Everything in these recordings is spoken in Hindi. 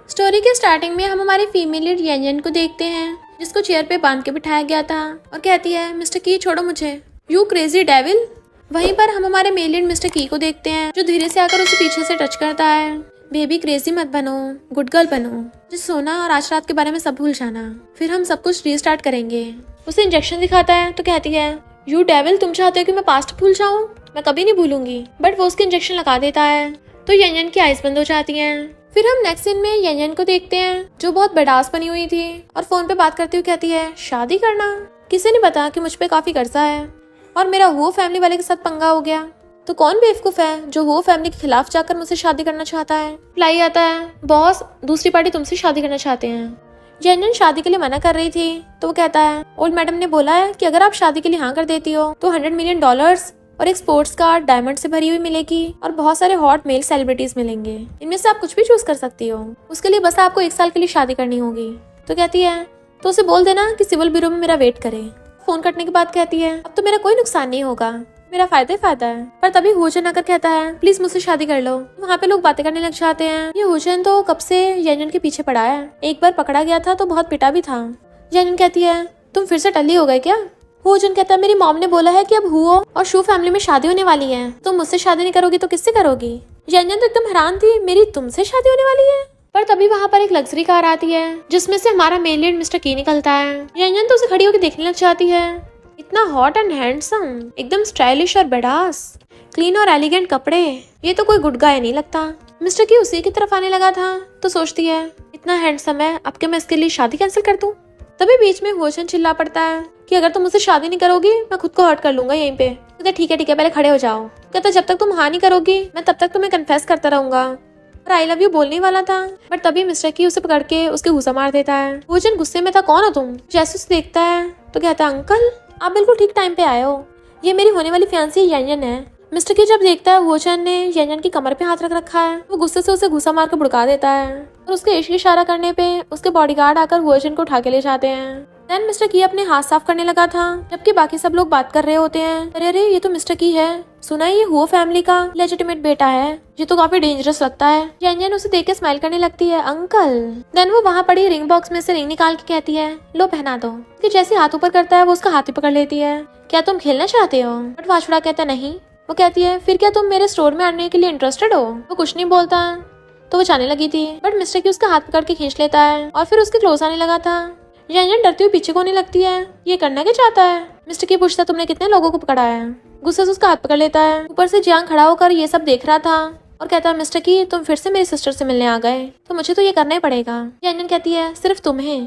स्टोरी के स्टार्टिंग में हम हमारे फीमेल लीड यंजन को देखते हैं, जिसको चेयर पे बांध के बिठाया गया था और कहती है मिस्टर की छोड़ो मुझे, यू क्रेजी डेविल। वहीं पर हम हमारे मेल लीड मिस्टर की को देखते हैं, जो धीरे से आकर उसे पीछे से टच करता है। बेबी क्रेजी मत बनो, गुड गर्ल बनो, मुझे सोना और आज रात के बारे में सब भूल जाना, फिर हम सब कुछ रीस्टार्ट करेंगे। उसे इंजेक्शन दिखाता है तो कहती है यू डेविल, तुम चाहते हो कि मैं पास्ट भूल जाऊं? मैं कभी नहीं भूलूंगी। बट वो उसके इंजेक्शन लगा देता है तो यंजन की आइज बंद हो जाती हैं। फिर हम नेक्स्ट सीन में यंजन को देखते हैं, जो बहुत बड़ास बनी हुई थी और फोन पे बात करते हुए कहती है शादी करना? किसी ने बताया कि मुझ पे काफी कर्जा है और मेरा वो फैमिली वाले के साथ पंगा हो गया, तो कौन बेवकूफ है जो वो फैमिली के खिलाफ जाकर मुझसे शादी करना चाहता है। रिप्लाई आता है बॉस, दूसरी पार्टी तुमसे शादी करना चाहते हैं। यंजन शादी के लिए मना कर रही थी तो वो कहता है ओल्ड मैडम ने बोला है कि अगर आप शादी के लिए हाँ कर देती हो तो $100 मिलियन और एक स्पोर्ट्स कार डायमंड से भरी हुई मिलेगी और बहुत सारे हॉट मेल सेलिब्रिटीज मिलेंगे। इनमें से आप कुछ भी चूज कर सकती हो, उसके लिए बस आपको 1 साल के लिए शादी करनी होगी। तो कहती है तो उसे बोल देना कि सिविल ब्यूरो में मेरा वेट करे। फोन कटने के बाद कहती है अब तो मेरा कोई नुकसान नहीं होगा, मेरा फायदा ही फायदा है। पर तभी हुजन आकर कहता है प्लीज मुझसे शादी कर लो। वहाँ पे लोग बातें करने लग जाते हैं। ये हुजन तो कब से यंजन के पीछे पड़ा है, एक बार पकड़ा गया था तो बहुत पिटा भी था। यंजन कहती है तुम फिर से टल्ली हो गए क्या? हुजन कहता है मेरी मॉम ने बोला है कि अब हुओ और शू फैमिली में शादी होने वाली है, तुम मुझसे शादी नहीं करोगी तो किससे करोगी? यंजन तो एकदम हैरान थी, मेरी तुमसे शादी होने वाली है? पर तभी वहाँ पर एक लग्जरी कार आती है जिसमें से हमारा मेल लीड मिस्टर की निकलता है। यंजन तो उसे खड़ी होकर देखने लग जाती है, इतना हॉट एंड हैंडसम, एकदम स्टाइलिश और बड़ास, क्लीन और एलिगेंट कपड़े, ये तो कोई गुड गाय नहीं लगता। मिस्टर की उसी की तरफ आने लगा था तो सोचती है इतना हैंडसम है, अब क्या मैं इसके लिए शादी कैंसिल कर दूं? तभी बीच में हुजन चिल्ला पड़ता है कि अगर तुम मुझसे शादी नहीं करोगी मैं खुद को हर्ट कर लूंगा यहीं पे। कहते ठीक है पहले खड़े हो जाओ। कहता जब तक तुम हाँ नहीं करोगी मैं तब तक तुम्हें कन्फेस करता रहूंगा। और आई लव यू बोलने वाला था बट तभी मिस्टर की उसे पकड़ के उसके घुसा मार देता है। हुजन गुस्से में था, कौन हो तुम? जैसे उसे देखता है तो कहता है अंकल आप बिल्कुल ठीक टाइम पे आए हो, ये मेरी होने वाली फियांसी यंजन है। मिस्टर की जब देखता है हुजन ने यंजन की कमर पे हाथ रख रखा है, वो गुस्से से उसे घुसा मार कर भुड़का देता है और उसके इश्क इशारा करने पे उसके बॉडीगार्ड आकर हुजन को उठा के ले जाते हैं। देन मिस्टर की अपने हाथ साफ करने लगा था जबकि बाकी सब लोग बात कर रहे होते हैं। अरे ये तो मिस्टर की है, सुना ये हुओ फैमिली का लेजिटिमेट बेटा है, ये तो काफी डेंजरस लगता है। यंजन उसे देख के स्माइल करने लगती है अंकल। देन वो वहाँ पड़ी रिंग बॉक्स में से रिंग निकाल के कहती है लो पहना दो। कि जैसे हाथ ऊपर करता है वो उसका हाथ ही पकड़ लेती है। क्या तुम खेलना चाहते हो? बट वाछड़ा कहता नहीं। वो कहती है फिर क्या तुम मेरे स्टोर में आने के लिए इंटरेस्टेड हो? वो कुछ नहीं बोलता तो वो जाने लगी थी बट मिस्टर की उसका हाथ पकड़ के खींच लेता है और फिर उसके क्लोज आने लगा था। यंजन डरती हुई पीछे को होने लगती है, ये करना क्या चाहता है? मिस्टर की पूछता तुमने कितने लोगों को पकड़ा है? गुस्से से उसका हाथ पकड़ लेता है। ऊपर से जियांग खड़ा होकर ये सब देख रहा था और कहता है मिस्टर की तुम फिर से मेरी सिस्टर से मिलने आ गए तो मुझे तो ये करना ही पड़ेगा। यंजन कहती है सिर्फ तुम्हें।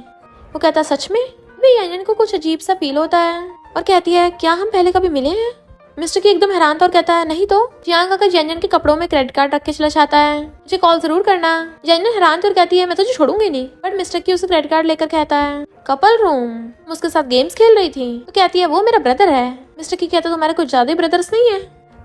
वो कहता है सच में? अभी यंजन को कुछ अजीब सा फील होता है और कहती है क्या हम पहले कभी मिले हैं? मिस्टर की एकदम हैरान था और कहता है नहीं तो। जियांग आकर यंजन के कपड़ों में क्रेडिट कार्ड रख के चला जाता है, मुझे कॉल जरूर करना। यंजन हैरान थी और कहती है मैं तुझे छोड़ूंगी नहीं। बट मिस्टर की उसे क्रेडिट कार्ड लेकर कहता है कपल रूम। उसके साथ गेम्स खेल रही थी तो कहती है वो मेरा ब्रदर है। मिस्टर की कहता है तुम्हारे कुछ ज्यादा ब्रदर्स नहीं है?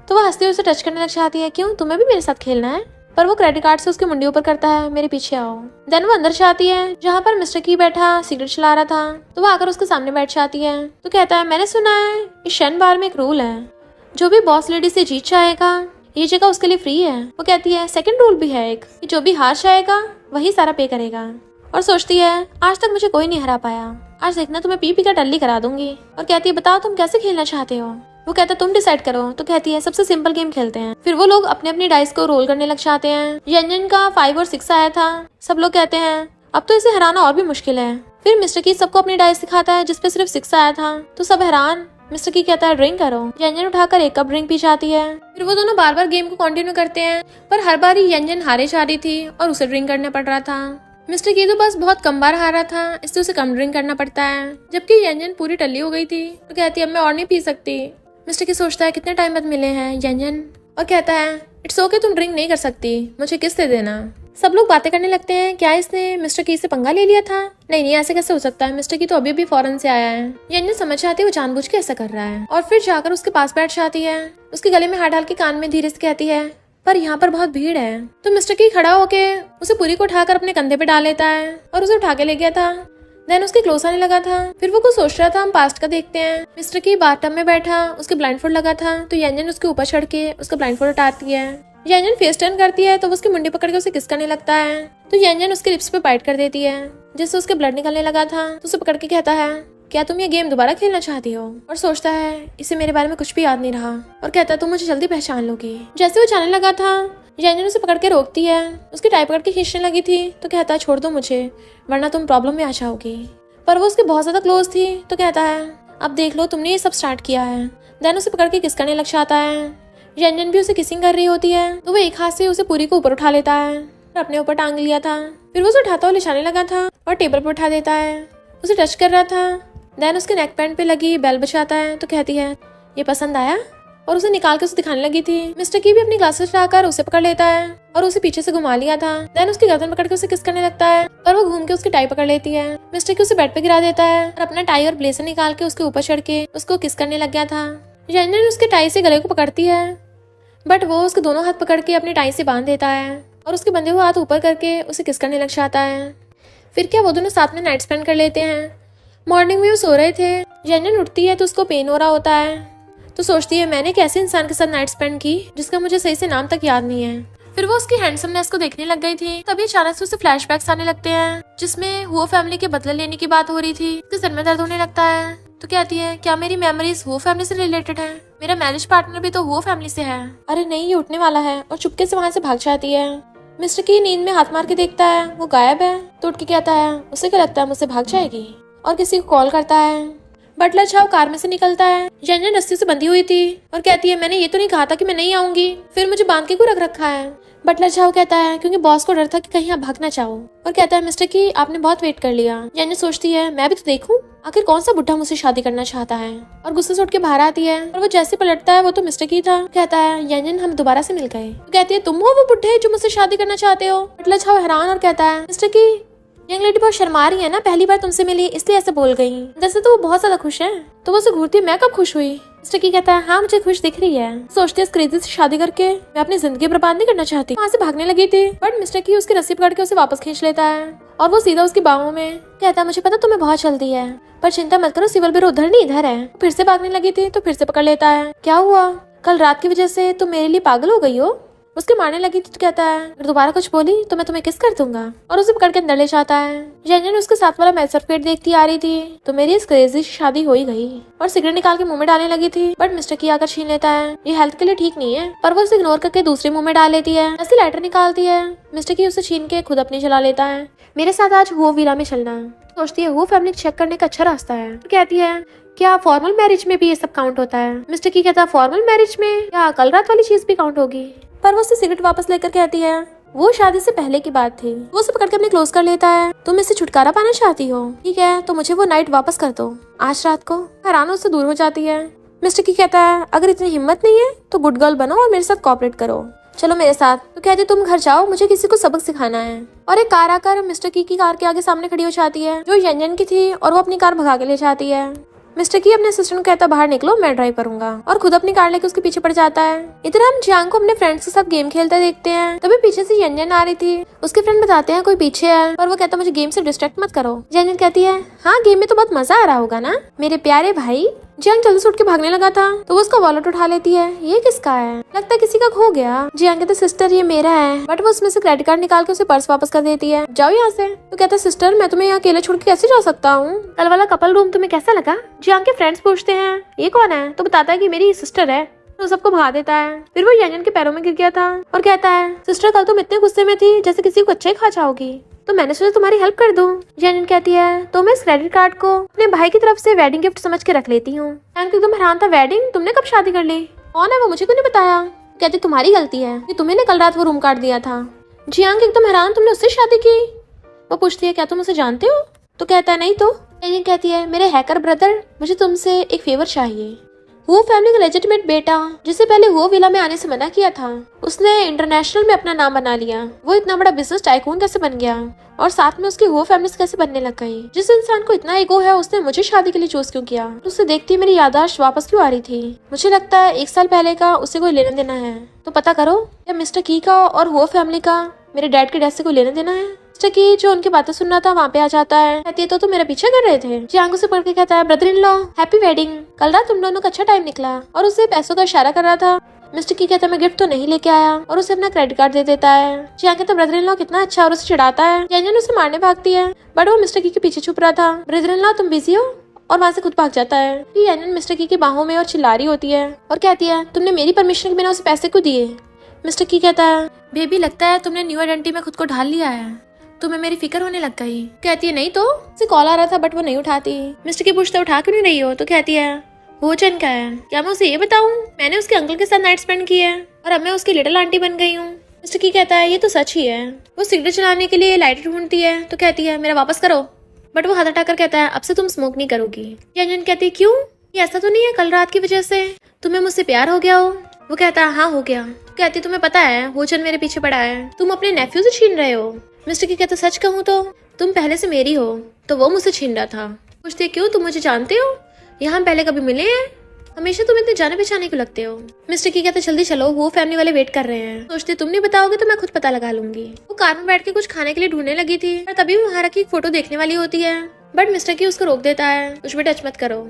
तो वो हंसते हुए उसे टच करने लग जाती है, क्यों तुम्हें भी मेरे साथ खेलना है? पर वो क्रेडिट कार्ड से उसकी मुंडी ऊपर करता है, मेरे पीछे आओ। देन वो अंदर जाती है जहाँ पर मिस्टर की बैठा सिगरेट चला रहा था तो वो आकर उसके सामने बैठ जाती है तो कहता है मैंने सुना है इस शन बार में एक रूल है, जो भी बॉस लेडी से जीत जाएगा ये जगह उसके लिए फ्री है। वो कहती है सेकंड रूल भी है एक, कि जो भी हार जाएगा वही सारा पे करेगा। और सोचती है आज तक मुझे कोई नहीं हरा पाया, आज देखना तुम्हें पी कर टल्ली करा दूंगी। और कहती है बताओ तुम कैसे खेलना चाहते हो? वो कहता है तुम डिसाइड करो। तो कहती है सबसे सिंपल गेम खेलते हैं। फिर वो लोग अपने अपनी डाइस को रोल करने लग जाते हैं। यंजन का 5 और 6 आया था। सब लोग कहते हैं अब तो इसे हराना और भी मुश्किल है। फिर मिस्टर की सबको अपनी डाइस दिखाता है जिसपे सिर्फ 6 आया था तो सब हैरान। मिस्टर की कहता है ड्रिंक करो। यंजन उठाकर 1 कप ड्रिंक पी जाती है। फिर वो दोनों बार बार गेम को कंटिन्यू करते हैं पर हर बार ही यंजन हारे जा रही थी और उसे ड्रिंक करना पड़ रहा था। मिस्टर की तो बस बहुत कम बार हारा था इसलिए उसे कम ड्रिंक करना पड़ता है। जबकि यंजन पूरी टल्ली हो गई थी तो कहती है अब मैं और नहीं पी सकती। मिस्टर की सोचता है कितने टाइम बाद मिले हैं यंजन और कहता है इट्स ओके तुम ड्रिंक नहीं कर सकती, मुझे किस दे देना। सब लोग बातें करने लगते हैं क्या इसने मिस्टर की से पंगा ले लिया था? नहीं ऐसे कैसे हो सकता है, मिस्टर की तो अभी फॉरेन से आया है। यंजन समझ आती है वो जानबूझ के ऐसा कर रहा है और फिर जाकर उसके पास बैठ जाती है। उसके गले में हाथ डाल के कान में धीरे से कहती है पर यहाँ पर बहुत भीड़ है। तो मिस्टर की खड़ा होके उसे पूरी को उठाकर अपने कंधे पे डाल लेता है और उसे उठा के ले गया था। देन उसके क्लोज आने लगा था। फिर वो कुछ सोच रहा था, हम पास्ट का देखते हैं। मिस्टर की बाथटब में बैठा उसके ब्लाइंडफोल्ड लगा था तो यंजन उसके ऊपर चढ़ के उसका ब्लाइंडफोल्ड उतारती है। यंजन फेस टर्न करती है तो वो उसकी मुंडी पकड़ के उसे किस करने लगता है। तो यंजन उसके लिप्स पे बाइट कर देती है, जिससे उसके ब्लड निकलने लगा था। तो उसे पकड़ के कहता है, क्या तुम ये गेम दोबारा खेलना चाहती हो? और सोचता है इसे मेरे बारे में कुछ भी याद नहीं रहा, और कहता है तुम मुझे जल्दी पहचान लोगी। जैसे वो जाने लगा था, यंजन उसे पकड़ के रोकती है। उसकी टाई पकड़ के खींचने लगी थी, तो कहता है छोड़ दो मुझे, वरना तुम प्रॉब्लम में आ जाओगी। पर वो उसके बहुत ज्यादा क्लोज थी, तो कहता है अब देख लो, तुमने ये सब स्टार्ट किया है। देन उसे पकड़ के किस करने लग जाता है। यंजन भी उसे किसिंग कर रही होती है, तो वो एक हाथ से उसे पूरी को ऊपर उठा लेता है और अपने ऊपर टांग लिया था। फिर वो उसे उठाता हुआ लिचाने लगा था और टेबल पर उठा देता है। उसे टच कर रहा था। देन उसके नेक पैंट पे लगी बेल बजाता है, तो कहती है ये पसंद आया, और उसे निकाल के उसे दिखाने लगी थी। मिस्टर की भी अपनी ग्लासेस लाकर उसे पकड़ लेता है और उसे पीछे से घुमा लिया था। देन उसकी गर्दन पकड़ के उसे किस करने लगता है, पर वो घूम के उसकी टाई पकड़ लेती है। मिस्टर की उसे बेड पे गिरा देता है और अपना टाई और ब्लेजर निकाल के उसके ऊपर चढ़ के उसको किस करने लग गया था। यंजन उसके टाई से गले को पकड़ती है, बट वो उसके दोनों हाथ पकड़ के अपनी टाई से बांध देता है और उसके बंधे हुए हाथ ऊपर करके उसे किस करने लग जाता है। फिर क्या वो दोनों साथ में नाइट स्पेंड कर लेते हैं। मॉर्निंग में वो सो रहे थे। यंजन उठती है तो उसको पेन हो रहा होता है, तो सोचती है मैंने एक ऐसे इंसान के साथ नाइट स्पेंड की जिसका मुझे सही से नाम तक याद नहीं है। फिर वो उसकी हैंडसमनेस को देखने लग गई थी। तभी अचानक से उसे फ्लैशबैक्स आने लगते हैं, जिसमें हुओ फैमिली के बदला लेने की बात हो रही थी। उसके सर में दर्द होने लगता है, तो कहती है क्या मेरी मेमोरीज हुओ फैमिली से रिलेटेड है? मेरा मैरिज पार्टनर भी तो हुओ फैमिली से है। अरे नहीं, ये उठने वाला है और चुपके से वहाँ से भाग जाती है। मिस्टर की नींद में हाथ मार के देखता है, वो गायब है। तो उठ के कहता है उसे क्या लगता है मुझसे भाग जाएगी, और किसी को कॉल करता है। बटलर छाव कार में से निकलता है। यंजन रस्सी से बंधी हुई थी और कहती है मैंने ये तो नहीं कहा था कि मैं नहीं आऊंगी, फिर मुझे बांध के क्यों रख रखा है? बटलर छाव कहता है क्योंकि बॉस को डर था कि कहीं आप भागना चाहो, और कहता है मिस्टर की आपने बहुत वेट कर लिया। यंजन सोचती है मैं भी तो देखूं आखिर कौन सा बुढ़ा मुझसे शादी करना चाहता है, और गुस्से से उठ के बाहर आती है। और वो जैसे पलटता है वो तो मिस्टर की था। कहता है यंजन हम दोबारा से मिल गए। तो कहती है तुम हो वो बुढ़े जो मुझसे शादी करना चाहते हो? बटलर छाव हैरान और कहता है मिस्टर की यंग लेडी बहुत शर्मा रही है ना, पहली बार तुमसे मिली इसलिए ऐसे बोल गई। जैसे तो वो बहुत ज्यादा खुश है। तो वो उसे घूरती है, मैं कब खुश हुई? मिस्टर की कहता है हाँ मुझे खुश दिख रही है। सोचती है इस क्रेजी से शादी करके मैं अपनी जिंदगी बर्बाद नहीं करना चाहती। वहाँ से भागने लगी थी, बट मिस्टर की उसकी रस्सी पकड़ के उसे वापस खींच लेता है और वो सीधा उसकी बाहों में। कहता है मुझे पता तुम्हें बहुत जल्दी है, पर चिंता मत करो, सिविल ब्यूरो उधर नहीं इधर है। फिर से भागने लगी थी तो फिर से पकड़ लेता है। क्या हुआ? कल रात की वजह से तुम मेरे लिए पागल हो गई हो? उसके मारने लगी तो कहता है अगर दोबारा कुछ बोली तो मैं तुम्हें किस कर दूंगा, और उसे पकड़ के अंदर ले जाता है। यंजन उसके साथ वाला मैच सर्टिफिकेट देखती आ रही थी, तो मेरी इस क्रेजी शादी हो ही गई, और सिगरेट निकाल के मुंह में डालने लगी थी, बट मिस्टर की आकर छीन लेता है। ये हेल्थ के लिए ठीक नहीं है, पर वो उसे इग्नोर करके दूसरे मुंह में डाल लेती है। ऐसी लाइटर निकालती है। मिस्टर की उसे छीन के खुद अपनी चला लेता है। मेरे साथ आज हुओ विला में चलना। सोचती है वो फैमिली चेक करने का अच्छा रास्ता है। तो कहती है क्या फॉर्मल मैरिज में भी ये सब काउंट होता है? मिस्टर की कहता है फॉर्मल मैरिज में या कल रात वाली चीज भी काउंट होगी? पर वो उससे सिगरेट वापस लेकर कहती है वो शादी से पहले की बात थी। वो उसे पकड़ के अपने क्लोज कर लेता है। तुम इससे छुटकारा पाना चाहती हो? ठीक है, तो मुझे वो नाइट वापस कर दो आज रात को। हैरान उससे दूर हो जाती है। मिस्टर की कहता है अगर इतनी हिम्मत नहीं है तो गुड गर्ल बनो और मेरे साथ कोऑपरेट करो, चलो मेरे साथ। तो कहती तुम घर जाओ, मुझे किसी को सबक सिखाना है। और एक कार आकर मिस्टर की कार के आगे सामने खड़ी हो जाती है, जो यंजन की थी, और वो अपनी कार भगा के ले जाती है। मिस्टर की अपने असिस्टेंट को कहता बाहर निकलो, मैं ड्राइव करूंगा, और खुद अपनी कार लेके उसके पीछे पड़ जाता है। इधर हम जियांग को अपने फ्रेंड्स के साथ गेम खेलते देखते हैं। तभी पीछे से यंजन आ रही थी। उसके फ्रेंड बताते हैं कोई पीछे है, और वो कहता मुझे गेम से डिस्ट्रैक्ट मत करो। यंजन कहती है हाँ गेम में तो बहुत मजा आ रहा होगा ना मेरे प्यारे भाई। जियांग जल्दी से उठ के भागने लगा था, तो वो उसका वॉलेट उठा लेती है। ये किसका है? लगता है किसी का खो गया। जियांग कहते सिस्टर ये मेरा है, बट वो उसमें से क्रेडिट कार्ड निकाल के उसे पर्स वापस कर देती है। जाओ यहाँ से। तो कहता सिस्टर मैं तुम्हें यहाँ अकेले छोड़ के कैसे जा सकता हूँ? कल वाला कपल रूम तुम्हें कैसा लगा? जियांग के फ्रेंड्स पूछते हैं ये कौन है, तो बताता है कि मेरी सिस्टर है। तो सबको भगा देता है। फिर वो यंजन के पैरों में गिर गया था और कहता है सिस्टर कल तुम इतने गुस्से में थी जैसे किसी को अच्छा ही खा जाओगी, तो मैंने सोचा तुम्हारी हेल्प कर दूं। यंजन कहती है तो मैं इस क्रेडिट कार्ड को अपने भाई की तरफ से वेडिंग गिफ्ट समझ के रख लेती हूँ। एकदम हैरान था, वेडिंग? तुमने कब शादी कर ली? कौन है वो, मुझे क्यों नहीं बताया? कहती तुम्हारी गलती है कि तुम्हें कल रात वो रूम कार्ड दिया था। जियांग एकदम हैरान, तुमने उससे शादी की? वो पूछती है क्या तुम उसे जानते हो? तो कहता है नहीं। तो यंजन कहती है मेरे हैकर ब्रदर, मुझे तुमसे एक फेवर चाहिए। हुओ फैमिली का लेजिटिमेट बेटा, जिसे पहले हुओ विला में आने से मना किया था, उसने इंटरनेशनल में अपना नाम बना लिया। वो इतना बड़ा बिजनेस टाइकून कैसे बन गया, और साथ में उसकी हुओ फैमिली कैसे बनने लग गई? जिस इंसान को इतना ईगो है उसने मुझे शादी के लिए चूज क्यों किया? उसे देखती मेरी याददाश्त वापस क्यों आ रही थी? मुझे लगता है 1 साल पहले का उससे कोई लेना देना है, तो पता करो या मिस्टर की का और हुओ फैमिली का मेरे डैड के डेथ से कोई लेना देना है। मिस्टर की जो उनकी बातें सुन रहा था वहाँ पे आ जाता है। कहती है तो मेरा पीछे कर रहे थे। जियांग से पढ़ के कहता है brother in law happy wedding, कल रात तुम दोनों का अच्छा टाइम निकला, और उसे पैसों का इशारा कर रहा था। मिस्टर की कहता है मैं गिफ्ट तो नहीं लेके आया और उसे अपना क्रेडिट कार्ड दे देता है। जियांग कहता है ब्रदर इन लॉ कितना अच्छा और उसे चिढ़ाता है। यांजन उसे मारने भागती है बट वो मिस्टर की के पीछे छुप रहा था। ब्रदर इन लॉ तुम बिजी हो, और वहाँ से खुद भाग जाता है। फिर यांजन मिस्टर की बाहों में और चिल्ला रही होती है और कहती है तुमने मेरी परमिशन के बिना उसे पैसे क्यों दिए। मिस्टर की कहता है बेबी लगता है तुमने न्यू आइडेंटिटी में खुद को ढाल लिया है, तुम्हें मेरी फिक्र होने लग गई। कहती है नहीं तो, उसे कॉल आ रहा था बट वो नहीं उठाती। मिस्टर की पूछता उठा क्यों नहीं रही हो, तो कहती है वो चन का है, क्या मैं उसे ये बताऊं मैंने उसके अंकल के साथ नाइट स्पेंड की है और अब मैं उसकी लिटिल आंटी बन गई हूँ। मिस्टर की कहता है ये तो सच ही है। वो सिगरेट चलाने के लिए लाइटर ढूंढती है तो कहती है मेरा वापस करो, बट वो हाथ हटाकर कहता है अब से तुम स्मोक नहीं करोगी। यांजन कहती क्यों, ये ऐसा तो नहीं है कल रात की वजह से तुम्हें मुझसे प्यार हो गया हो। वो कहता है हाँ हो गया। कहती तुम्हें पता है वो चन मेरे पीछे पड़ा है, तुम अपने नेफ्यू से छीन रहे हो। मिस्टर की कहता सच कहूँ तो तुम पहले से मेरी हो, तो वो मुझसे छीन रहा था। पूछते क्यों, तुम मुझे जानते हो, यहाँ हम पहले कभी मिले हैं, हमेशा तुम इतने जाने पहचाने को लगते हो। मिस्टर की कहते जल्दी चलो वो फैमिली वाले वेट कर रहे हैं। सोचते तुम नहीं बताओगे तो मैं खुद पता लगा लूंगी। वो कार में बैठ के कुछ खाने के लिए ढूंढने लगी थी और तभी वहां की फोटो देखने वाली होती है बट मिस्टर की उसको रोक देता है, कुछ भी टच मत करो।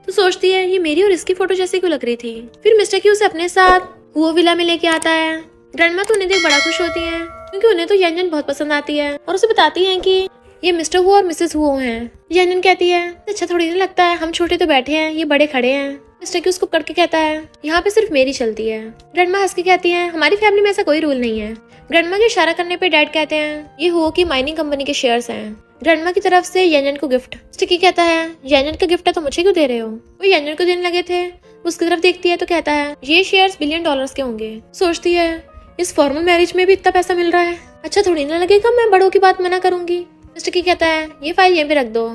तो सोचती है ये मेरी और इसकी फोटो जैसी क्यों लग रही थी। फिर मिस्टर की उसे अपने साथ वो विला में लेके आता है। ग्रैंडमा तो उन्हें देख बड़ा खुश होती है क्योंकि उन्हें तो यांजन बहुत पसंद आती है और उसे बताती है कि ये मिस्टर हुआ और मिसेस हुआ हैं। यांजन कहती है अच्छा थोड़ी नहीं लगता है, हम छोटे तो बैठे हैं, ये बड़े खड़े हैं। मिस्टर की उसको पकड़ के कहता है यहाँ पे सिर्फ मेरी चलती है। ग्रैंडमा हंस के कहती है हमारी फैमिली में ऐसा कोई रूल नहीं है। ग्रैंडमा के इशारा करने पे डैड कहते हैं ये हुआ की माइनिंग कंपनी के शेयर्स हैं। ग्रैंडमा की तरफ से यांजन को गिफ्ट। मिस्टर की कहता है यांजन का गिफ्ट है तो मुझे क्यों दे रहे हो। वो यांजन को देने लगे थे, उसकी तरफ देखती है तो कहता है ये शेयर्स $1 बिलियन के होंगे। सोचती है इस फॉर्मल मैरिज में भी इतना पैसा मिल रहा है, अच्छा थोड़ी ना लगेगा मैं बड़ों की बात मना करूंगी। मिस्टर की कहता है ये फाइल यहीं पे रख दो।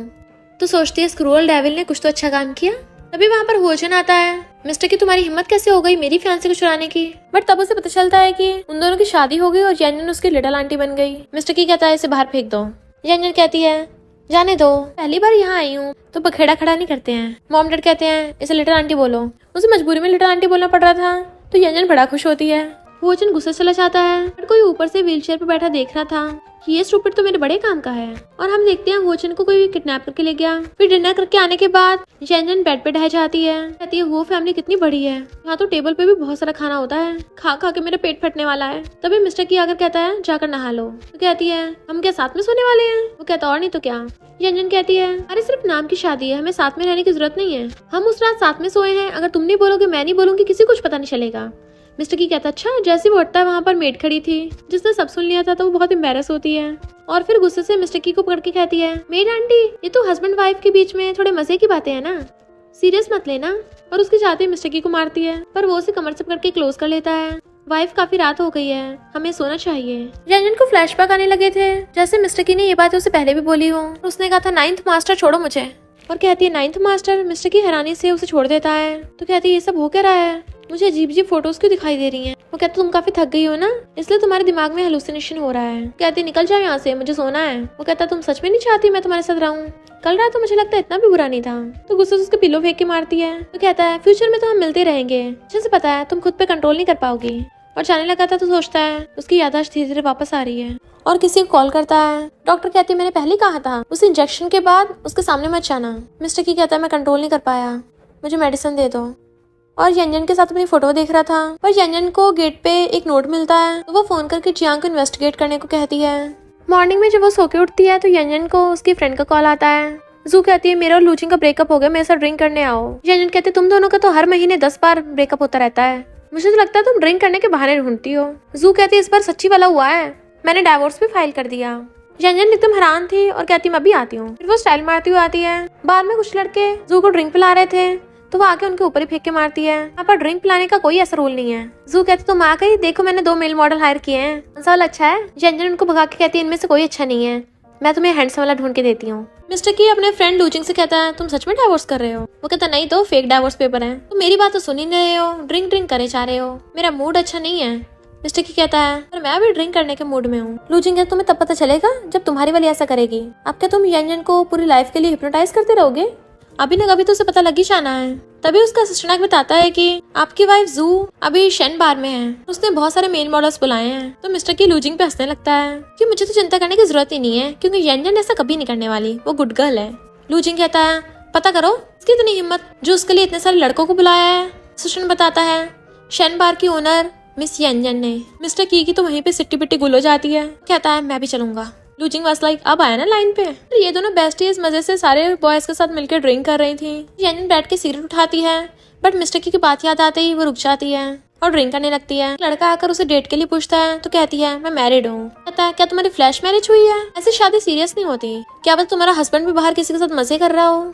तो सोचती है क्रूअल डेविल ने कुछ तो अच्छा काम किया। तभी वहाँ पर होजन आता है। मिस्टर की तुम्हारी हिम्मत कैसे हो गई मेरी फियांसे को चुराने की। बट तब उसे पता चलता है कि उन दोनों की शादी हो गई और यांजन उसकी लिटिल आंटी बन गई। मिस्टर की कहता है इसे बाहर फेंक दो। यांजन कहती है जाने दो, पहली बार यहाँ आई हूँ तो बखेड़ा खड़ा नहीं करते हैं। मॉम डैड कहते हैं इसे लिटिल आंटी बोलो। उसे मजबूरी में लिटिल आंटी बोलना पड़ रहा था तो यांजन बड़ा खुश होती है। होजन गुस्से चला जाता है बट कोई ऊपर से व्हीलचेयर पे बैठा देख रहा था कि ये स्टूपिड तो मेरे बड़े काम का है। और हम देखते हैं होजन को कोई किडनैप करके ले गया। फिर डिनर करके आने के बाद यांजन बेड पे ढह जाती है। कहती है वो फैमिली कितनी बड़ी है, यहाँ तो टेबल पे भी बहुत सारा खाना होता है, खा खा के मेरा पेट फटने वाला है। तभी मिस्टर की आकर कहता है जाकर नहा लो। तो कहती है हम क्या साथ में सोने वाले हैं। वो कहता और नहीं तो क्या। यांजन कहती है अरे सिर्फ नाम की शादी है, हमें साथ में रहने की जरूरत नहीं है, हम उस रात साथ में सोए हैं, अगर तुम नहीं बोलोगे मैं नहीं बोलूंगी किसी कुछ पता नहीं चलेगा। मिस्टर की कहता अच्छा। जैसे वो हटता है वहाँ पर मेड खड़ी थी जिसने सब सुन लिया था तो वो बहुत एम्बैरस होती है और फिर गुस्से से मिस्टर की को पकड़ के कहती है मेड आंटी ये तो हस्बैंड वाइफ के बीच में थोड़े मजे की बातें हैं ना, सीरियस मत लेना। और उसके चाहते मिस्टर की को मारती है पर वो उसे कमर से पकड़ के क्लोज कर लेता है। वाइफ काफी रात हो गई है, हमें सोना चाहिए। यांजन को फ्लैशबैक आने लगे थे जैसे मिस्टर की ने ये बात उसे पहले भी बोली हो। उसने कहा था 9th मास्टर छोड़ो मुझे, और कहती है 9th मास्टर। मिस्टर की हैरानी से उसे छोड़ देता है तो कहती है ये सब हो क्या रहा है, मुझे अजीब अजीब फोटोज क्यों दिखाई दे रही हैं। वो कहता तुम काफी थक गई हो ना इसलिए तुम्हारे दिमाग में हेलुसिनेशन हो रहा है। कहती निकल जाओ यहाँ से, मुझे सोना है। वो कहता तुम सच में नहीं चाहती मैं तुम्हारे साथ रहूं, कल रात तो मुझे लगता है इतना भी बुरा नहीं था। तो गुस्से से उसके पिलो फेंक के मारती है। तो कहता है फ्यूचर में तो हम मिलते रहेंगे, अच्छे से पता है तुम खुद पे कंट्रोल नहीं कर पाओगी। और जाने लगा था तो सोचता है उसकी याददाश्त धीरे धीरे वापस आ रही है और किसी को कॉल करता है। डॉक्टर कहती है मैंने पहले कहा था उस इंजेक्शन के बाद उसके सामने मत जाना। मिस्टर की कहता है मैं कंट्रोल नहीं कर पाया, मुझे मेडिसिन दे दो। और यांजन के साथ अपनी फोटो देख रहा था पर यांजन को गेट पे एक नोट मिलता है तो वो फोन करके जियांग को इन्वेस्टिगेट करने को कहती है। मॉर्निंग में जब वो सो के उठती है तो यांजन को उसकी फ्रेंड का कॉल आता है। जू कहती है मेरा और लूचिंग का ब्रेकअप हो गया, मेरे साथ ड्रिंक करने आओ। यांजन कहते तुम दोनों का तो हर महीने 10 बार ब्रेकअप होता रहता है, मुझे तो लगता है तुम ड्रिंक करने के बहाने ढूंढती हो। जू कहती है इस बार सच्ची वाला हुआ है, मैंने डाइवोर्स भी फाइल कर दिया। यांजन एकदम हैरान थी और कहती मैं अभी आती हूँ। फिर वो स्टाइल मारती हुई आती है। बाद में कुछ लड़के जू को ड्रिंक पिला रहे थे तो वो आके उनके ऊपर ही फेंक के मारती है। यहाँ पर ड्रिंक पिलाने का कोई ऐसा रूल नहीं है। जू कहती तुम आ गई, देखो मैंने 2 मेल मॉडल हायर किए हैं, कौन सा वाला अच्छा है। यांजन उनको भगा के कहती है इनमें से कोई अच्छा नहीं है, मैं तुम्हें हैंडसम वाला ढूंढ के देती हूँ। मिस्टर की अपने फ्रेंड लूचिंग से कहता है तुम सच में डाइवोर्स कर रहे हो। वो कहता नहीं तो फेक डाइवोर्स पेपर है, तुम मेरी बात तो सुन ही नहीं रहे हो, ड्रिंक करे जा रहे हो, मेरा मूड अच्छा नहीं है। मिस्टर की कहता है पर मैं भी ड्रिंक करने के मूड में हूँ। लूचिंग कहता तुम्हें तब पता चलेगा जब तुम्हारी वाली ऐसा करेगी। अब क्या तुम यांजन को पूरी लाइफ के लिए हिप्नोटाइज करते रहोगे, अभी न कभी तो उसे पता लग ही जाना है। तभी उसका असिस्टेंट बताता है कि आपकी वाइफ जू अभी शेन बार में है, उसने बहुत सारे मेल मॉडल्स बुलाए हैं। तो मिस्टर की लूजिंग पे हंसने लगता है कि मुझे तो चिंता करने की जरूरत ही नहीं है क्योंकि यांजन ऐसा कभी नहीं करने वाली, वो गुड गर्ल है। लूजिंग कहता है पता करो उसकी इतनी हिम्मत जो उसके लिए इतने सारे लड़कों को बुलाया है। असिस्टेंट बताता है शेन बार की ओनर मिस यंजन ने मिस्टर की तो वहीं पे सिट्टी पिट्टी गुल हो जाती है। कहता है मैं भी चलूंगा। लूजिंग वाज लाइक अब आया ना लाइन पे। तो ये दोनों बेस्टीज मजे से सारे बॉयज के साथ मिलकर ड्रिंक कर रही थी। यंजन बैठ के सिगरेट उठाती है बट मिस्टर की बात याद आते ही वो रुक जाती है और ड्रिंक करने लगती है। लड़का आकर उसे डेट के लिए पूछता है तो कहती है मैं मैरिड हूँ। कहता है क्या तुम्हारी फ्लैश मैरिज हुई है? ऐसी शादी सीरियस नहीं होती। क्या पता तुम्हारा हस्बैंड भी बाहर किसी के साथ मजे कर रहा हो।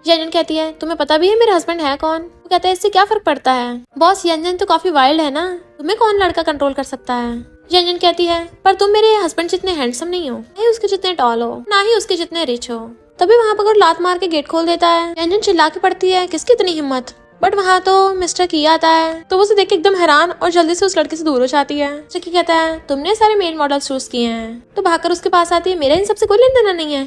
यंजन कहती है तुम्हें पता भी है मेरा हस्बैंड है कौन? वो कहता है इससे क्या फर्क पड़ता है? बॉस यंजन तो काफी वाइल्ड है ना, तुम्हें कौन लड़का कंट्रोल कर सकता है? यंजन कहती है पर तुम मेरे हस्बैंड जितने हैंडसम नहीं हो, ना ही उसके जितने टॉल हो, ना ही उसके जितने रिच हो। तभी वहाँ पर लात मार के गेट खोल देता है। यंजन चिल्ला के पड़ती है किसकी इतनी हिम्मत। बट वहाँ तो मिस्टर की आता है तो वो उसे देख के एकदम हैरान और जल्दी से उस लड़के से दूर हो जाती है। मिस्टर की कहता है तुमने सारे मेल मॉडल्स चूज किए हैं। तो भागकर उसके पास आती है मेरा इन सबसे कोई लेना देना नहीं है।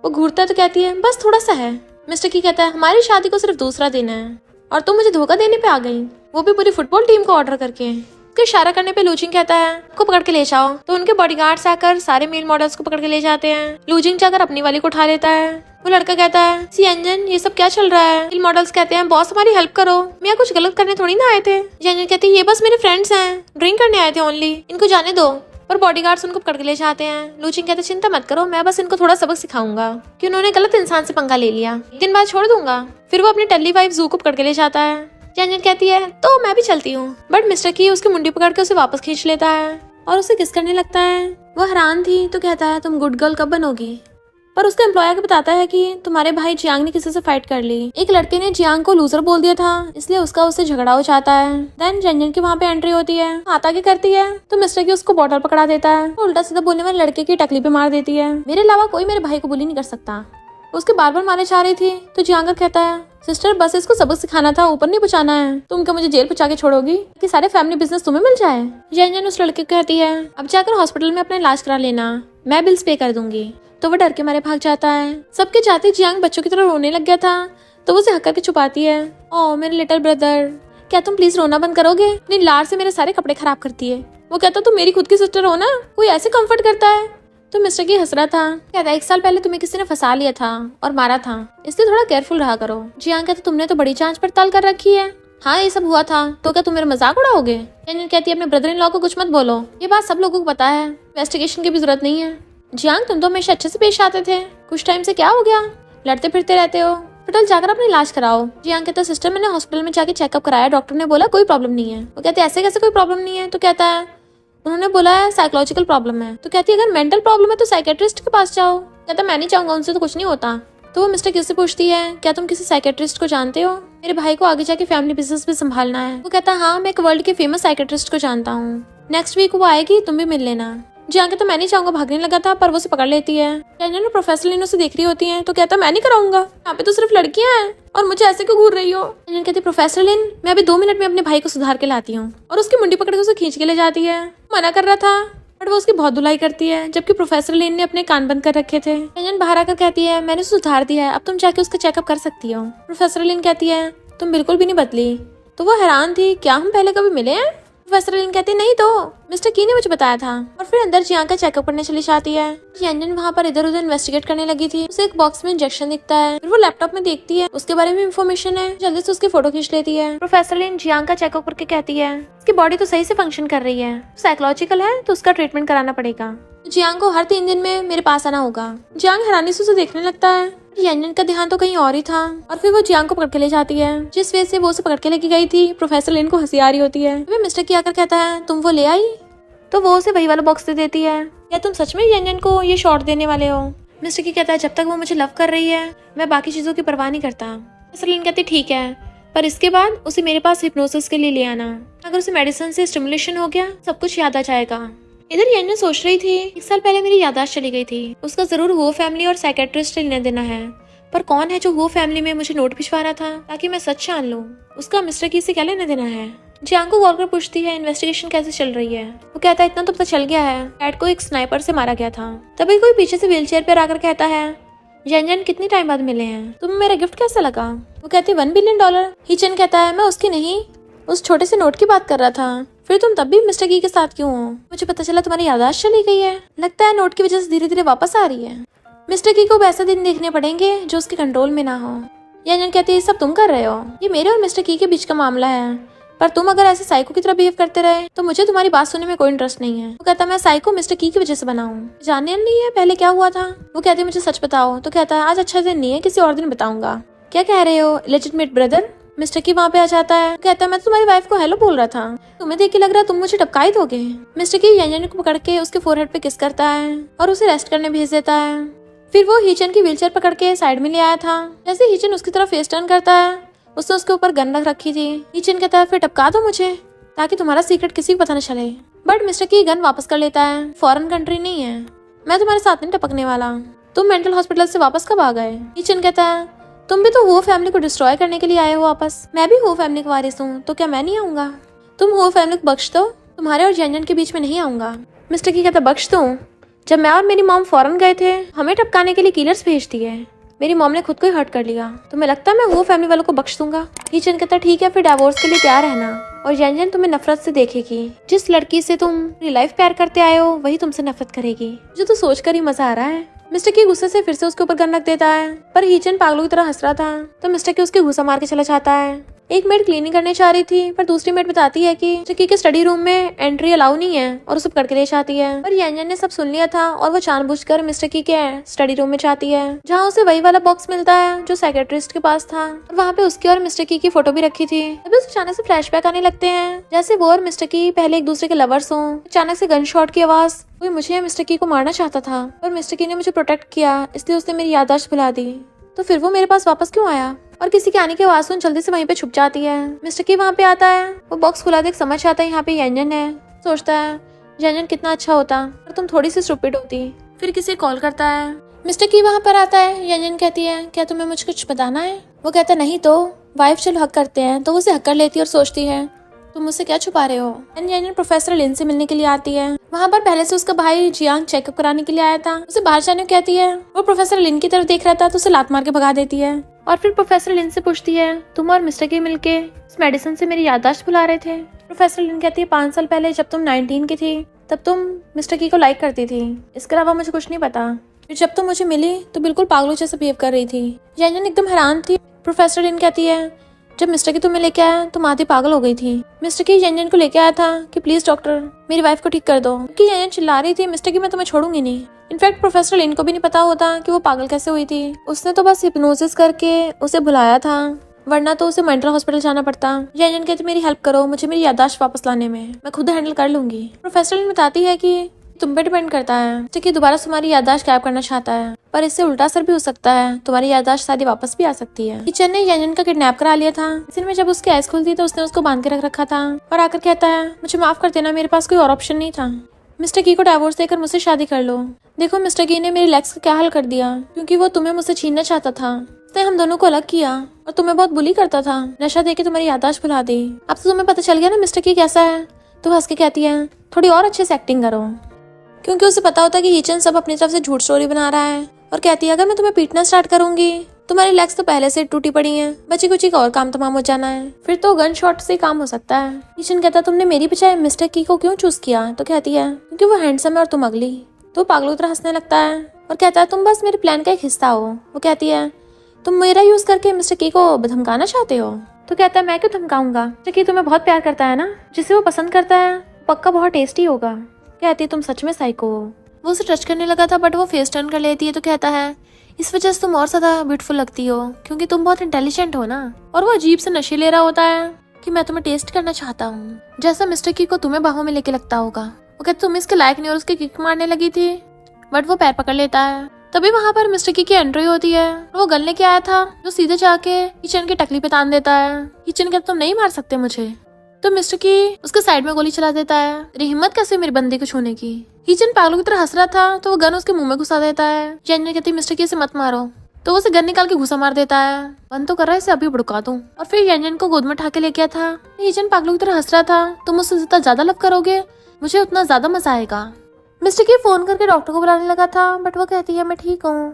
वो घूरता है तो कहती है बस थोड़ा सा है। मिस्टर की कहता है हमारी शादी को सिर्फ दूसरा दिन है और तुम मुझे धोखा देने पे आ गई, वो भी पूरी फुटबॉल टीम को ऑर्डर करके। उसके इशारा करने पे लूजिंग कहता है को पकड़ के ले जाओ। तो उनके बॉडीगार्ड्स आकर सारे मेल मॉडल्स को पकड़ के ले जाते हैं। लूजिंग जाकर अपनी वाली को उठा लेता है। वो लड़का कहता है सी यंजन ये सब क्या चल रहा है? मेल मॉडल्स कहते हैं बॉस हमारी हेल्प करो, मैं कुछ गलत करने थोड़ी ना आए थे। यंजन कहती है ये बस मेरे फ्रेंड्स हैं, ड्रिंक करने आए थे ओनली, इनको जाने दो। पर बॉडीगार्ड्स उनको पकड़ के ले जाते हैं। लूजिंग कहते चिंता मत करो, मैं बस इनको थोड़ा सबक सिखाऊंगा कि उन्होंने गलत इंसान से पंगा ले लिया, एक दिन बाद छोड़ दूंगा। फिर वो अपनी टल्ली वाइफ जू को पकड़ के ले जाता है। यंजन कहती है तो मैं भी चलती हूँ। बट मिस्टर की उसकी मुंडी पकड़ के उसे वापस खींच लेता है और उसे किस करने लगता है। वो हैरान थी तो कहता है तुम गुड गर्ल कब बनोगी? पर उसका एम्प्लॉयर को बताता है कि तुम्हारे भाई जियांग ने किसी से फाइट कर ली। एक लड़के ने जियांग को लूजर बोल दिया था, इसलिए उसका उससे झगड़ा हो जाता है। देन यंजन की वहाँ पे एंट्री होती है। हाथ आगे करती है तो मिस्टर की उसको बॉटल पकड़ा देता है। उल्टा सीधा बोलने वाले लड़के की टकली पे मार देती है। मेरे अलावा कोई मेरे भाई को बुली नहीं कर सकता। उसके बार बार मारने चाह रही थी तो जियांग कहता है सिस्टर बस इसको सबक सिखाना था, ऊपर नहीं पहुंचाना है। तुम क्या मुझे जेल पहुंचा के छोड़ोगी कि सारे फैमिली बिजनेस तुम्हें मिल जाए? यंजन उस लड़के को कहती है अब जाकर हॉस्पिटल में अपना इलाज करा लेना, मैं बिल्स पे कर दूंगी। तो वो डर के मारे भाग जाता है। सबके जाते जियांग बच्चों की तरह रोने लग गया था तो वो उसे हक करके छुपाती है। ओ मेरे लिटिल ब्रदर, क्या तुम प्लीज रोना बंद करोगे? अपनी लार से मेरे सारे कपड़े खराब करती है। वो कहता तुम मेरी खुद की सिस्टर हो ना, कोई ऐसे कंफर्ट करता है? तो मिस्टर की हंस रहा था। कहता 1 साल पहले तुम्हें किसी ने फंसा लिया था और मारा था, इसलिए थोड़ा केयरफुल रहा करो। जियांग कहता तुमने तो बड़ी जांच पड़ताल कर रखी है। हाँ ये सब हुआ था तो क्या तुम मेरा मजाक उड़ाओगे? यंजन कहती है अपने ब्रदर इन लॉ को कुछ मत बोलो, ये बात सब लोगों को पता है, इन्वेस्टिगेशन की भी जरूरत नहीं है। जियांग तुम तो हमेशा अच्छे से पेश आते थे, कुछ टाइम से क्या हो गया? लड़ते फिरते रहते हो, हॉस्पिटल जाकर अपना इलाज कराओ। जियांग कहता सिस्टर मैंने हॉस्पिटल में जाके चेकअप कराया, डॉक्टर ने बोला कोई प्रॉब्लम नहीं है। वो कहते ऐसे कैसे कोई प्रॉब्लम नहीं है? तो कहता है उन्होंने बोला है साइकोलॉजिकल प्रॉब्लम है। तो कहती है अगर मेंटल प्रॉब्लम है तो साइकेट्रिस्ट के पास जाओ। कहता मैं नहीं चाहूंगा, उनसे तो कुछ नहीं होता। तो वो मिस्टर किस से पूछती है क्या तुम किसी साइकेट्रिस्ट को जानते हो? मेरे भाई को आगे जाके फैमिली बिजनेस भी संभालना है। वो कहता हाँ मैं एक वर्ल्ड के फेमस साइकेट्रिस्ट को जानता हूँ, नेक्स्ट वीक वो आएगी, तुम भी मिल लेना। जियांग तो मैं नहीं चाहूंगा, भागने लगा था पर वो उसे पकड़ लेती है। यंजन और प्रोफेसर लिन उसे देख रही होती हैं तो कहता मैं नहीं कराऊंगा, यहाँ पे तो सिर्फ लड़कियां हैं और मुझे ऐसे क्यों घूर रही हो? यंजन कहती प्रोफेसर लिन मैं अभी 2 मिनट में अपने भाई को सुधार के लाती हूँ और उसकी मुंडी पकड़ के उसे खींच के ले जाती है। मना कर रहा था बट वो उसकी बहुत धुलाई करती है, जबकि प्रोफेसर लिन ने अपने कान बंद कर रखे थे। यंजन बाहर आकर कहती है मैंने सुधार दिया है, अब तुम जाके उसका चेकअप कर सकती हो। प्रोफेसर लिन कहती है तुम बिल्कुल भी नहीं बदली। तो वो हैरान थी क्या हम पहले कभी मिले हैं? प्रोफेसर लिन कहती नहीं तो मिस्टर की ने मुझे बताया था। और फिर अंदर जियांग का चेकअप करने चली जाती है। यंजन वहाँ पर इधर उधर इन्वेस्टिगेट करने लगी थी। उसे एक बॉक्स में इंजेक्शन दिखता है, फिर वो लैपटॉप में देखती है, उसके बारे में इंफॉर्मेशन है, जल्दी से उसकी फोटो खींच लेती है। प्रोफेसर लिन जियांग का चेकअप करके कहती है उसकी बॉडी तो सही से फंक्शन कर रही है, साइकोलॉजिकल है तो उसका ट्रीटमेंट कराना पड़ेगा। जियांग को हर 3 दिन में मेरे पास आना होगा। जियांग हैरानी से उसे देखने लगता है। यंजन का ध्यान तो कहीं और ही था और फिर वो जियांग को पकड़ के ले जाती है। जिस वजह से वो उसे पकड़ के लेके गई थी प्रोफेसर लिन को हंसी आ रही होती है। फिर मिस्टर की आकर कहता है तुम वो ले आई? तो वो उसे वही वाला बॉक्स दे देती है। क्या तुम सच में यंजन को ये शॉट देने वाले हो? मिस्टर की कहता है जब तक वो मुझे लव कर रही है मैं बाकी चीजों की परवाह नहीं करता। प्रोफेसर लिन कहती ठीक है, पर इसके बाद उसे मेरे पास हिप्नोसिस के लिए ले आना, अगर उसे मेडिसिन से स्टिमुलेशन हो गया सब कुछ याद आ जाएगा। इधर यंजन सोच रही थी 1 साल पहले मेरी याददाश्त चली गई थी, उसका जरूर वो फैमिली और साइकेट्रिस्ट लेने देना है, पर कौन है जो वो फैमिली में मुझे नोट भिजवा रहा था ताकि मैं सच जान लूं, उसका मिस्टर की से क्या लेना देना है। जियांग को कॉल कर पूछती है इन्वेस्टिगेशन कैसे चल रही है। वो कहता है इतना तो पता चल गया है एड को एक स्नाइपर से मारा गया था। तभी कोई पीछे से व्हीलचेयर पर आकर कहता है यंजन कितनी टाइम बाद मिले हैं, तुम्हें मेरा गिफ्ट कैसा लगा? वो कहती $1 बिलियन। हीचन कहता है मैं उसकी नहीं उस छोटे से नोट की बात कर रहा था, फिर तुम तब भी मिस्टर की के साथ क्यों हो? मुझे पता चला तुम्हारी याददाश्त चली गई है, लगता है नोट की वजह से धीरे धीरे वापस आ रही है। मिस्टर की को वैसा दिन देखने पड़ेंगे जो उसके कंट्रोल में ना हो। यंजन कहती है सब तुम कर रहे हो, ये मेरे और मिस्टर की के बीच का मामला है, पर तुम अगर ऐसे साइको की तरह बिहेव करते रहे तो मुझे तुम्हारी बात सुनने में कोई इंटरेस्ट नहीं है। वो कहता मैं साइको मिस्टर की वजह से बना हूँ, जानने नहीं है पहले क्या हुआ था। वो कहती है मुझे सच बताओ। तो कहता है आज अच्छा दिन नहीं है, किसी और दिन बताऊंगा। क्या कह रहे हो लेजिटिमेट ब्रदर। मिस्टर की वहाँ पे आ जाता है। कहता है मैं तो तुम्हारी वाइफ को हेलो बोल रहा था, तुम्हें देख के लग रहा है तुम मुझे टपका ही दोगे। मिस्टर की यान को पकड़ के उसके फोरहेड पे किस करता है और उसे रेस्ट करने भेज देता है। फिर वो हीचन की व्हीलचेयर पकड़ के साइड में ले आया था। जैसे हीचन उसकी तरफ फेस टर्न करता है, उसने उसके ऊपर गन रख रखी थी। हीचन कहता है फिर टपका दो मुझे ताकि तुम्हारा सीक्रेट किसी को पता न चले। बट मिस्टर की गन वापस कर लेता है, फॉरेन कंट्री नहीं है, मैं तुम्हारे साथ नहीं टपकने वाला। तुम मेंटल हॉस्पिटल से वापस कब आ गए। हीचन कहता है तुम भी तो हो फैमिली को डिस्ट्रॉय करने के लिए आए हो वापस, मैं भी हो फैमिली का वारिस हूँ, तो क्या मैं नहीं आऊंगा। तुम हो फैमिली को बख्श दो, तुम्हारे और जैन के बीच में नहीं आऊंगा। मिस्टर की कहता बख्श दो, जब मैं और मेरी मॉम फॉरेन गए थे हमें टपकाने के लिए किलर्स भेज दिए, मेरी मॉम ने खुद को ही हर्ट कर लिया, तुम्हें लगता है मैं वो फैमिली वालों को बख्श दूंगा। हीचन कहता ठीक है फिर डिवोर्स के लिए तैयार रहना और जैन तुम्हें नफरत से देखेगी। जिस लड़की से तुम रियल लाइफ प्यार करते आए हो वही तुमसे नफरत करेगी। मुझे तो सोचकर ही मजा आ रहा है। मिस्टर की गुस्से से फिर से उसके ऊपर गन रख देता है, पर हीचन पागलों की तरह हंस रहा था तो मिस्टर की उसके घुसा मार के चला जाता है। एक मेड क्लीनिंग करने चाह रही थी पर दूसरी मेड बताती है कि चक्की के स्टडी रूम में एंट्री अलाउ नहीं है और उसे पकड़ के ले जाती है। पर यान ने सब सुन लिया था और वो जानबूझकर मिस्टर की के स्टडी रूम में जाती है जहाँ उसे वही वाला बॉक्स मिलता है जो साइकेट्रिस्ट के पास था और वहाँ पे उसकी और मिस्टर की फोटो भी रखी थी। तभी उसे अचानक से फ्लैशबैक आने लगते हैं जैसे वो और मिस्टर की पहले एक दूसरे के लवर्स हों। अचानक से गन शॉट की आवाज, कोई मुझे मिस्टर की को मारना चाहता था पर मिस्टर की ने मुझे प्रोटेक्ट किया इसलिए उसने मेरी याददाश्त भुला दी, तो फिर वो मेरे पास वापस क्यों आया। और किसी के आने की आवाज सुन जल्दी से वहीं पे छुप जाती है। मिस्टर की वहाँ पे आता है, वो बॉक्स खुला देख समझ आता है यहाँ पे यंजन है। सोचता है यंजन कितना अच्छा होता और तुम थोड़ी सी स्टूपिड होती। फिर किसी कॉल करता है। मिस्टर की वहाँ पर आता है। यंजन कहती है क्या तुम्हें मुझे कुछ बताना है। वो कहता नहीं तो वाइफ चलो हक करते हैं, तो वो उसे हक कर लेती है और सोचती है तुम मुझसे क्या छुपा रहे हो। यंजन प्रोफेसर लिन से मिलने के लिए आती है। वहाँ पर पहले से उसका भाई जियांग चेकअप कराने के लिए आया था, उसे बाहर जाने को कहती है। वो प्रोफेसर लिन की तरफ देख रहा था तो उसे लात मार के भगा देती है और फिर प्रोफेसर लिन से पूछती है तुम और मिस्टर की मिलके इस मेडिसिन से मेरी याददाश्त भुला रहे थे। प्रोफेसर लिन कहती है 5 साल पहले जब तुम 19 की थी तब तुम मिस्टर की को लाइक करती थी, इसके अलावा मुझे कुछ नहीं पता। फिर जब तुम मुझे मिली तो बिल्कुल पागलों जैसे बिहेव कर रही थी। यंजन एकदम हैरान थी। प्रोफेसर लिन कहती है जब मिस्टर की तुम्हें लेके आया तुम आधी पागल हो गई थी। मिस्टर की यंजन को लेके आया था कि प्लीज डॉक्टर मेरी वाइफ को ठीक कर दो, क्योंकि यंजन चिल्ला रही थी मिस्टर की मैं तुम्हें छोड़ूंगी नहीं। इनफैक्ट प्रोफेसर लिन को भी नहीं पता होता कि वो पागल कैसे हुई थी, उसने तो बस हिप्नोसिस करके उसे भुलाया था, वरना तो उसे मेंटल हॉस्पिटल जाना पड़ता। यंजन कहती मेरी हेल्प करो, मुझे मेरी याददाश्त वापस लाने में, मैं खुद हैंडल कर लूंगी। प्रोफेसर लिन बताती है कि तुम पे डिपेंड करता है कि दोबारा तुम्हारी याददाश्त गायब करना चाहता है, पर इससे उल्टा असर भी हो सकता है, तुम्हारी याददाश्त शायद वापस भी आ सकती है। टीचर ने यंजन का किडनैप करा लिया था। इसी में जब उसकी आइज खुलती तो उसने उसको बांध के रख रखा था और आकर कहता है मुझे माफ कर देना, मेरे पास कोई और ऑप्शन नहीं था। मिस्टर की को डिवोर्स देकर मुझसे शादी कर लो। देखो मिस्टर की ने मेरी लेग्स का क्या हाल कर दिया, क्योंकि वो तुम्हें मुझसे छीनना चाहता था, उसने हम दोनों को अलग किया और तुम्हें बहुत बुली करता था, नशा देके तुम्हारी याददाश्त भुला दी। अब तो तुम्हें पता चल गया ना मिस्टर की कैसा है। तो हंस के कहती है थोड़ी और अच्छे से एक्टिंग करो, क्योंकि उसे पता होता है कि हीचन सब अपनी तरफ से झूठ स्टोरी बना रहा है। और कहती है अगर मैं तुम्हें पीटना स्टार्ट करूंगी तुम्हारी लेग्स तो पहले से टूटी पड़ी हैं, बची कुची का और काम तमाम हो जाना है, फिर तो गन शॉट से काम हो सकता है। हीचन कहता तुमने मेरी बजाय मिस्टर की को क्यों चूज किया। तो कहती है क्योंकि वो हैंडसम है और तुम अगली। तो पागलों की तरह हंसने लगता है और कहता है तुम बस मेरे प्लान का एक हिस्सा हो। वो कहती है तुम मेरा यूज करके मिस्टर की को धमकाना चाहते हो। तो कहता है मैं क्यों धमकाऊंगा, मिस्टर की तुम्हें बहुत प्यार करता है ना, जिसे वो पसंद करता है पक्का बहुत टेस्टी होगा। कहती है तुम सच में साइको हो। वो उसे टच करने लगा था बट वो फेस टर्न कर लेती है। तो कहता है इस वजह से तुम और ज्यादा ब्यूटीफुल लगती हो, क्योंकि तुम बहुत इंटेलिजेंट हो ना। और वो अजीब से नशे ले रहा होता है कि मैं तुम्हें टेस्ट करना चाहता हूँ, जैसा मिस्टर की को तुम्हें बाहों में लेके लगता होगा। वो कहते तुम इसके लायक नहीं और उसके किक मारने लगी थी, बट वो पैर पकड़ लेता है। तभी वहाँ पर मिस्टर की एंट्री होती है। वो गन लेके आया था जो सीधे जाके किचन की टकली पे तान देता है। किचन कहता तुम नहीं मार सकते मुझे। तो मिस्टर की उसके साइड में गोली चला देता है। तेरी हिम्मत कैसे मेरी बंदी को छूने की। हीचन पागलों की तरह हंस रहा था तो वो गन उसके मुंह में घुसा देता है। यंजन कहती मिस्टर की इसे मत मारो, तो वो उसे गन निकाल के घुसा मार देता है। बंद तो कर रहा है, इसे अभी भड़का दूं। और फिर यंजन को गोद में उठा के लेके था। हीचन पागलों की तरह हंस रहा था तुम मुझसे जितना ज्यादा लव करोगे मुझे उतना ज्यादा मजा आएगा। मिस्टर की फोन करके डॉक्टर को बुलाने लगा था बट वो कहती है मैं ठीक हूँ।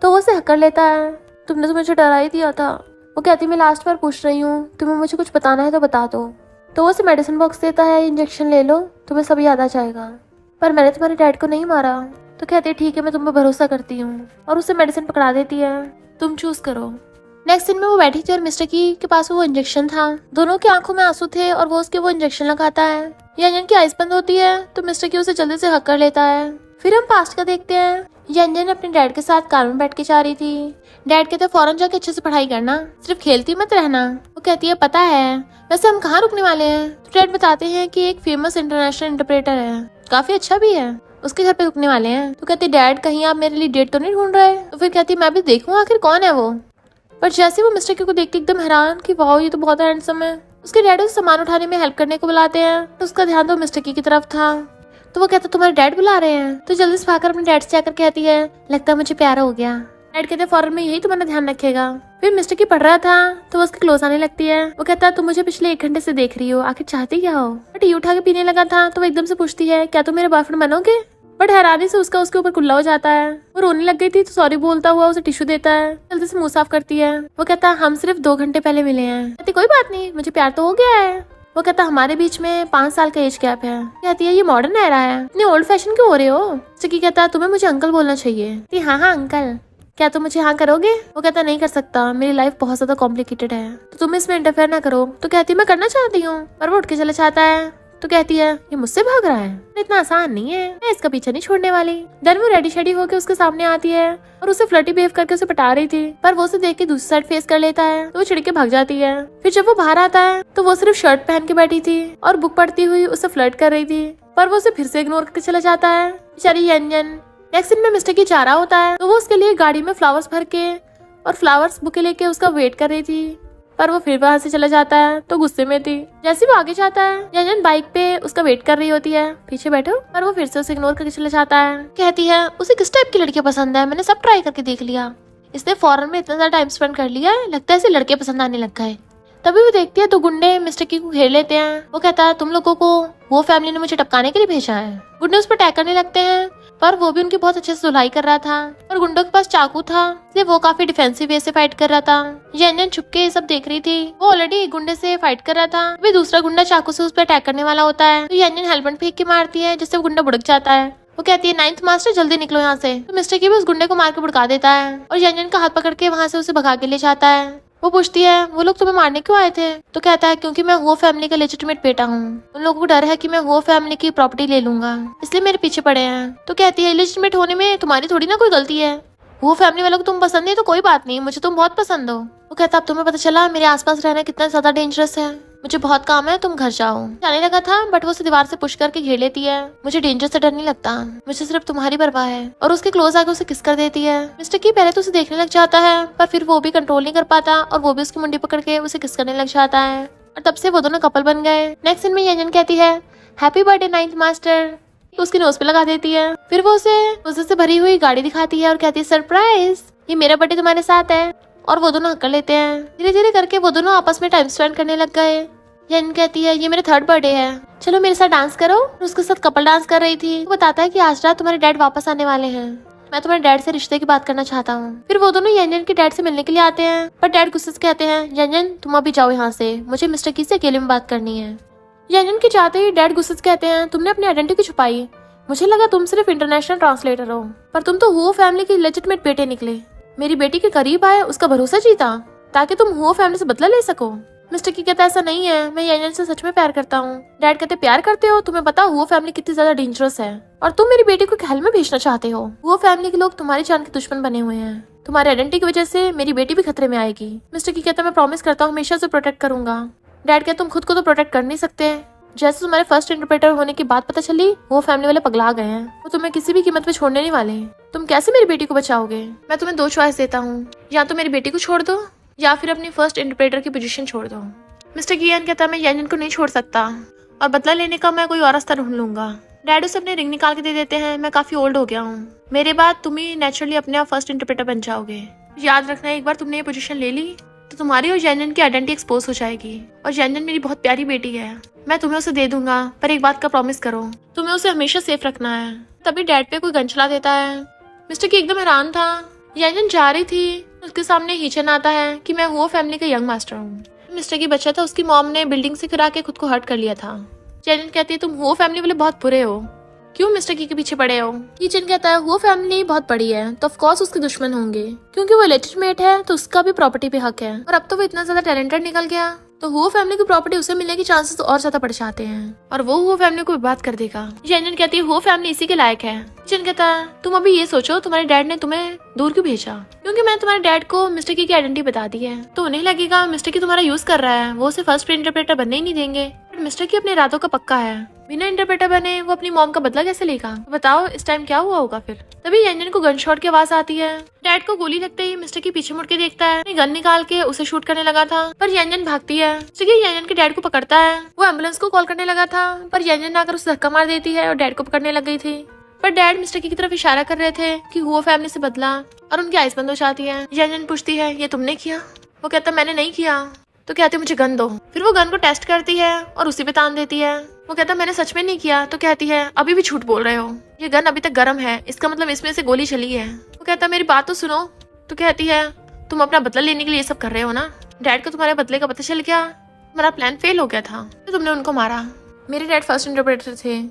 तो वो उसे हक कर लेता है। तुमने तो मुझे डरा ही दिया था। वो कहती मैं लास्ट बार पूछ रही हूँ, तुम्हें मुझे कुछ बताना है तो बता दो। तो वो उसे मेडिसिन बॉक्स देता है, इंजेक्शन ले लो तुम्हें सब याद आ जाएगा, पर मैंने तुम्हारे डैड को नहीं मारा। तो कहती है ठीक है मैं तुम पे भरोसा करती हूँ और उसे मेडिसिन पकड़ा देती है, तुम चूज करो। नेक्स्ट सीन में वो बैठी थी और मिस्टर की के पास वो इंजेक्शन था। दोनों की आंखों में आंसू थे और वो उसके वो इंजेक्शन लगाता है। यंजन की आइज बंद होती है तो मिस्टर की उसे जल्दी से हक कर लेता है। फिर हम पास्ट का देखते हैं। यंजन अपने डैड के साथ कार में बैठ के जा रही थी। डैड कहते फौरन जाके अच्छे से पढ़ाई करना, सिर्फ खेलती मत रहना। वो कहती है पता है, वैसे हम कहाँ रुकने वाले हैं। तो डैड बताते हैं कि एक फेमस इंटरनेशनल इंटरप्रेटर है, काफी अच्छा भी है, उसके घर पे रुकने वाले हैं। तो कहती डैड कहीं आप मेरे लिए डेट तो नहीं ढूंढ रहे। तो फिर कहती मैं भी देखूँ आखिर कौन है वो। पर जैसे वो मिस्टर क्यू को देखती एकदम हैरान कि वाह ये तो बहुत हैंडसम है। उसके डैड उसे सामान उठाने में हेल्प करने को बुलाते हैं तो उसका ध्यान तो मिस्टर की तरफ था। तो वो कहता तुम्हारे डैड बुला रहे हैं। तो जल्दी से भागकर अपने डैड से जाकर कहती है लगता है मुझे प्यार हो गया। डैड कहते फौरन में यही तुम्हारा ध्यान रखेगा। फिर मिस्टर की पढ़ रहा था तो वो उसके क्लोज आने लगती है। वो कहता तुम मुझे पिछले 1 घंटे से देख रही हो, आखिर चाहती क्या हो। बट ये उठा के पीने लगा था तो वो एकदम से पूछती है क्या तुम मेरे बॉयफ्रेंड बनोगे। बट हैरानी से उसका उसके ऊपर कुल्ला हो जाता है। वो रोने लग गई थी तो सॉरी बोलता हुआ उसे टिश्यू देता है। जल्दी से मुंह साफ करती है। वो कहता हम सिर्फ 2 घंटे पहले मिले हैं। कहती कोई बात नहीं, मुझे प्यार तो हो गया है। वो कहता हमारे बीच में 5 साल का एज गैप है। कहती है ये मॉडर्न एरा है, इतने ओल्ड फैशन क्यों हो रहे हो। चिकी कहता तुम्हें मुझे अंकल बोलना चाहिए। हाँ हाँ अंकल, क्या तुम मुझे हाँ करोगे। वो कहता नहीं कर सकता, मेरी लाइफ बहुत ज्यादा कॉम्प्लिकेटेड है तो तुम इसमें इंटरफेयर ना करो। तो कहती मैं करना चाहती हूँ, पर वो उठ के चला जाता है। तो कहती है ये मुझसे भाग रहा है, इतना आसान नहीं है, मैं इसका पीछे नहीं छोड़ने वाली। देन वो रेडी शेडी होकर उसके सामने आती है और उसे फ्लर्टी बिहेव करके उसे पटा रही थी। पर वो उसे देख के दूसरी साइड फेस कर लेता है तो वो चिढ़ के भाग जाती है। फिर जब वो बाहर आता है तो वो सिर्फ शर्ट पहन के बैठी थी और बुक पढ़ती हुई उसे फ्लर्ट कर रही थी। पर वो उसे फिर से इग्नोर करके चला जाता है। बेचारी यंजन। नेक्स्ट सीन में मिस्टर की चारा होता है तो वो उसके लिए गाड़ी में फ्लावर्स भर के और फ्लावर्स बुके लेके उसका वेट कर रही थी। पर वो फिर वहां से चला जाता है तो गुस्से में थी। जैसे वो आगे जाता है यंजन बाइक पे उसका वेट कर रही होती है, पीछे बैठो। पर वो फिर से उसे इग्नोर करके चला जाता है। कहती है उसे किस टाइप की लड़कियां पसंद है, मैंने सब ट्राई करके देख लिया, इसने फॉरेन में इतना ज्यादा टाइम स्पेंड कर लिया है, लगता है इसे लड़के पसंद आने लग गए। तभी वो देखती है तो गुंडे मिस्टर की को घेर लेते हैं। वो कहता है तुम लोगों को वो फैमिली ने मुझे टपकाने के लिए भेजा है। गुंडे उस पर अटैक करने लगते हैं पर वो भी उनकी बहुत अच्छे से धुलाई कर रहा था और गुंडों के पास चाकू था इसलिए वो काफी डिफेंसिव वे से फाइट कर रहा था। यंजन छुपके ये सब देख रही थी। वो ऑलरेडी एक गुंडे से फाइट कर रहा था, अभी दूसरा गुंडा चाकू से उस पर अटैक करने वाला होता है तो यंजन हेलमेट फेंक के मारती है जिससे वो गुंडा बुड़क जाता है। वो कहती है 9th मास्टर जल्दी निकलो यहाँ से। तो मिस्टर की भी उस गुंडे को मार के बुड़का देता है और यंजन का हाथ पकड़ के वहाँ से उसे भगा के ले जाता है। वो पूछती है वो लोग तुम्हें मारने क्यों आए थे। तो कहता है क्योंकि मैं वो फैमिली का लेजिटिमेट बेटा हूँ, उन लोगों को डर है कि मैं वो फैमिली की प्रॉपर्टी ले लूंगा इसलिए मेरे पीछे पड़े हैं। तो कहती है लेजिटिमेट होने में तुम्हारी थोड़ी ना कोई गलती है, वो फैमिली वालों को तुम पसंद नहीं तो कोई बात नहीं, मुझे तुम बहुत पसंद हो। वो कहता अब तुम्हें पता चला मेरे आसपास रहना कितना ज्यादा डेंजरस है, मुझे बहुत काम है, तुम घर जाओ। जाने लगा था बट वो उसे दीवार से पुश करके घेर लेती है। मुझे डेंजर से डर नहीं लगता, मुझे सिर्फ तुम्हारी परवाह है। और उसके क्लोज आके उसे किस कर देती है। मिस्टर की पहले तो उसे देखने लग जाता है पर फिर वो भी कंट्रोल नहीं कर पाता और वो भी उसकी मुंडी पकड़ के उसे किस करने लग जाता है और तब से वो दोनों कपल बन गए। नेक्स्ट सीन में यंजन कहती है हैप्पी बर्थडे 9th मास्टर, उसकी नोज पे लगा देती है। फिर वो उसे से भरी हुई गाड़ी दिखाती है और कहती है सरप्राइज ये मेरा बर्थडे तुम्हारे साथ है। और वो दोनों हक कर लेते हैं। धीरे धीरे करके वो दोनों आपस में टाइम स्पेंड करने लग गए। यंजन कहती है ये मेरा 3rd बर्थडे है, चलो मेरे साथ डांस करो। उसके साथ कपल डांस कर रही थी। वो बताता है कि आज रात तुम्हारे डैड वापस आने वाले हैं, मैं तुम्हारे डैड से रिश्ते की बात करना चाहता हूँ। फिर वो दोनों यंजन के डैड से मिलने के लिए आते हैं पर डैड गुस्से से कहते हैं यंजन तुम अभी जाओ यहाँ से, मुझे मिस्टर की से अकेले में बात करनी है। यंजन के जाते ही डैड गुस्से से कहते हैं तुमने अपनी आइडेंटिटी छुपाई, मुझे लगा तुम सिर्फ इंटरनेशनल ट्रांसलेटर हो पर तुम तो हुओ फैमिली के लेजिटिमेट बेटे निकले। मेरी बेटी के करीब आए, उसका भरोसा जीता ताकि तुम हुओ फैमिली से बदला ले सको। मिस्टर की कहता ऐसा नहीं है, मैं यंजन से सच में प्यार करता हूँ। डैड कहते प्यार करते हो, तुम्हें पता हुओ फैमिली कितनी ज्यादा डेंजरस है और तुम मेरी बेटी को खेल में भेजना चाहते हो। हुओ फैमिली के लोग तुम्हारी जान के दुश्मन बने हुए हैं, तुम्हारी आइडेंटिटी की वजह से मेरी बेटी भी खतरे में आएगी। मिस्टर की कहता मैं प्रॉमिस करता हूँ हमेशा से प्रोटेक्ट करूंगा। डैड कहते तुम खुद को तो प्रोटेक्ट कर नहीं सकते, जैसे तुम्हारे फर्स्ट इंटरप्रेटर होने की बात पता चली वो फैमिली वाले पगला गए हैं, वो तुम्हें किसी भी कीमत पे छोड़ने नहीं वाले। तुम कैसे मेरी बेटी को बचाओगे। मैं तुम्हें 2 चॉइस देता हूँ, या तो मेरी बेटी को छोड़ दो या फिर अपनी फर्स्ट इंटरप्रेटर की पोजीशन छोड़ दो। मिस्टर कियान कहता मैं यंजन को नहीं छोड़ सकता और बदला लेने का मैं कोई और रास्ता ढूंढ लूंगा। डैड उसे अपने रिंग निकाल के दे देते हैं। मैं काफी ओल्ड हो गया हूँ, मेरे बाद तुम ही नेचुरली अपने आप फर्स्ट इंटरप्रेटर बन जाओगे। याद रखना एक बार तुमने ये पोजीशन ले ली तो तुम्हारी और यंजन की आइडेंटिटी एक्सपोज हो जाएगी और यंजन मेरी बहुत प्यारी बेटी है, मैं तुम्हें उसे दे दूंगा पर एक बात का प्रॉमिस करो, तुम्हें उसे हमेशा सेफ रखना है। तभी डैड पे कोई गन चला देता है। मिस्टर की एकदम हैरान था। यंजन जा रही थी, उसके सामने हिचन आता है कि मैं हुओ फैमिली का यंग मास्टर हूँ। मिस्टर की बच्चा था, उसकी मॉम ने बिल्डिंग से गिरा के खुद को हर्ट कर लिया था। यंजन कहती है तुम हुओ फैमिली वाले बहुत बुरे हो, क्यों मिस्टर की के पीछे पड़े हो? कीचन कहता है वो फैमिली बहुत बड़ी है तो ऑफ कोर्स उसके दुश्मन होंगे, क्योंकि वो लेजिटिमेट है तो उसका भी प्रॉपर्टी पे हक है, और अब तो वो इतना ज्यादा टैलेंटेड निकल गया तो वो फैमिली की प्रॉपर्टी उसे मिलने के चांसेस तो और ज्यादा बढ़ जाते हैं, और वो फैमिली को बात कर देगा। यानन कहती है वो फैमिली इसी के लायक है। कीचन कहता है तुम अभी ये सोचो तुम्हारे डैड ने तुम्हें दूर क्यों भेजा, क्योंकि मैंने तुम्हारे डैड को मिस्टर की आइडेंटिटी बता दी है, तो उन्हें लगेगा मिस्टर की तुम्हारा यूज कर रहा है, वो उसे फर्स्ट इंटरप्रेटर बनने ही नहीं देंगे। मिस्टर की अपने इरादों का पक्का है, बिना इंटरप्रेटर बने वो अपनी मॉम का बदला कैसे लेगा? तो बताओ इस टाइम क्या हुआ होगा फिर? तभी यानन को गन शॉट की आवाज आती है। डैड को गोली लगते ही मिस्टर की पीछे मुड़ के देखता है, गन निकाल के उसे शूट करने लगा था, पर यानन भागती है। यानन के डैड को पकड़ता है। वो एम्बुलेंस को कॉल करने लगा था, पर यानन आकर उसे धक्का मार देती है और डैड को पकड़ने लग गई थी, पर डैड मिस्टर की तरफ इशारा कर रहे थे कि वो फैमिली से बदला, और उनकी आइस बंद हो जाती है। यानन पूछती है ये तुमने किया? वो कहता मैंने नहीं किया। तो कहते मुझे गन दो। फिर वो गन को टेस्ट करती है और उसी पे तान देती है। वो कहता मैंने सच में नहीं किया। तो कहती है अभी भी झूठ बोल रहे हो, ये गन अभी तक गर्म है, इसका मतलब इसमें से गोली चली है। वो कहता मेरी बात तो सुनो। तो कहती है तुम अपना बदला लेने के लिए ये सब कर रहे हो ना? डैड को तुम्हारे बदले का पता चल गया, तुम्हारा प्लान फेल हो गया था तो तुमने उनको मारा। मेरे डैड फर्स्ट इंटरप्रेटर थे,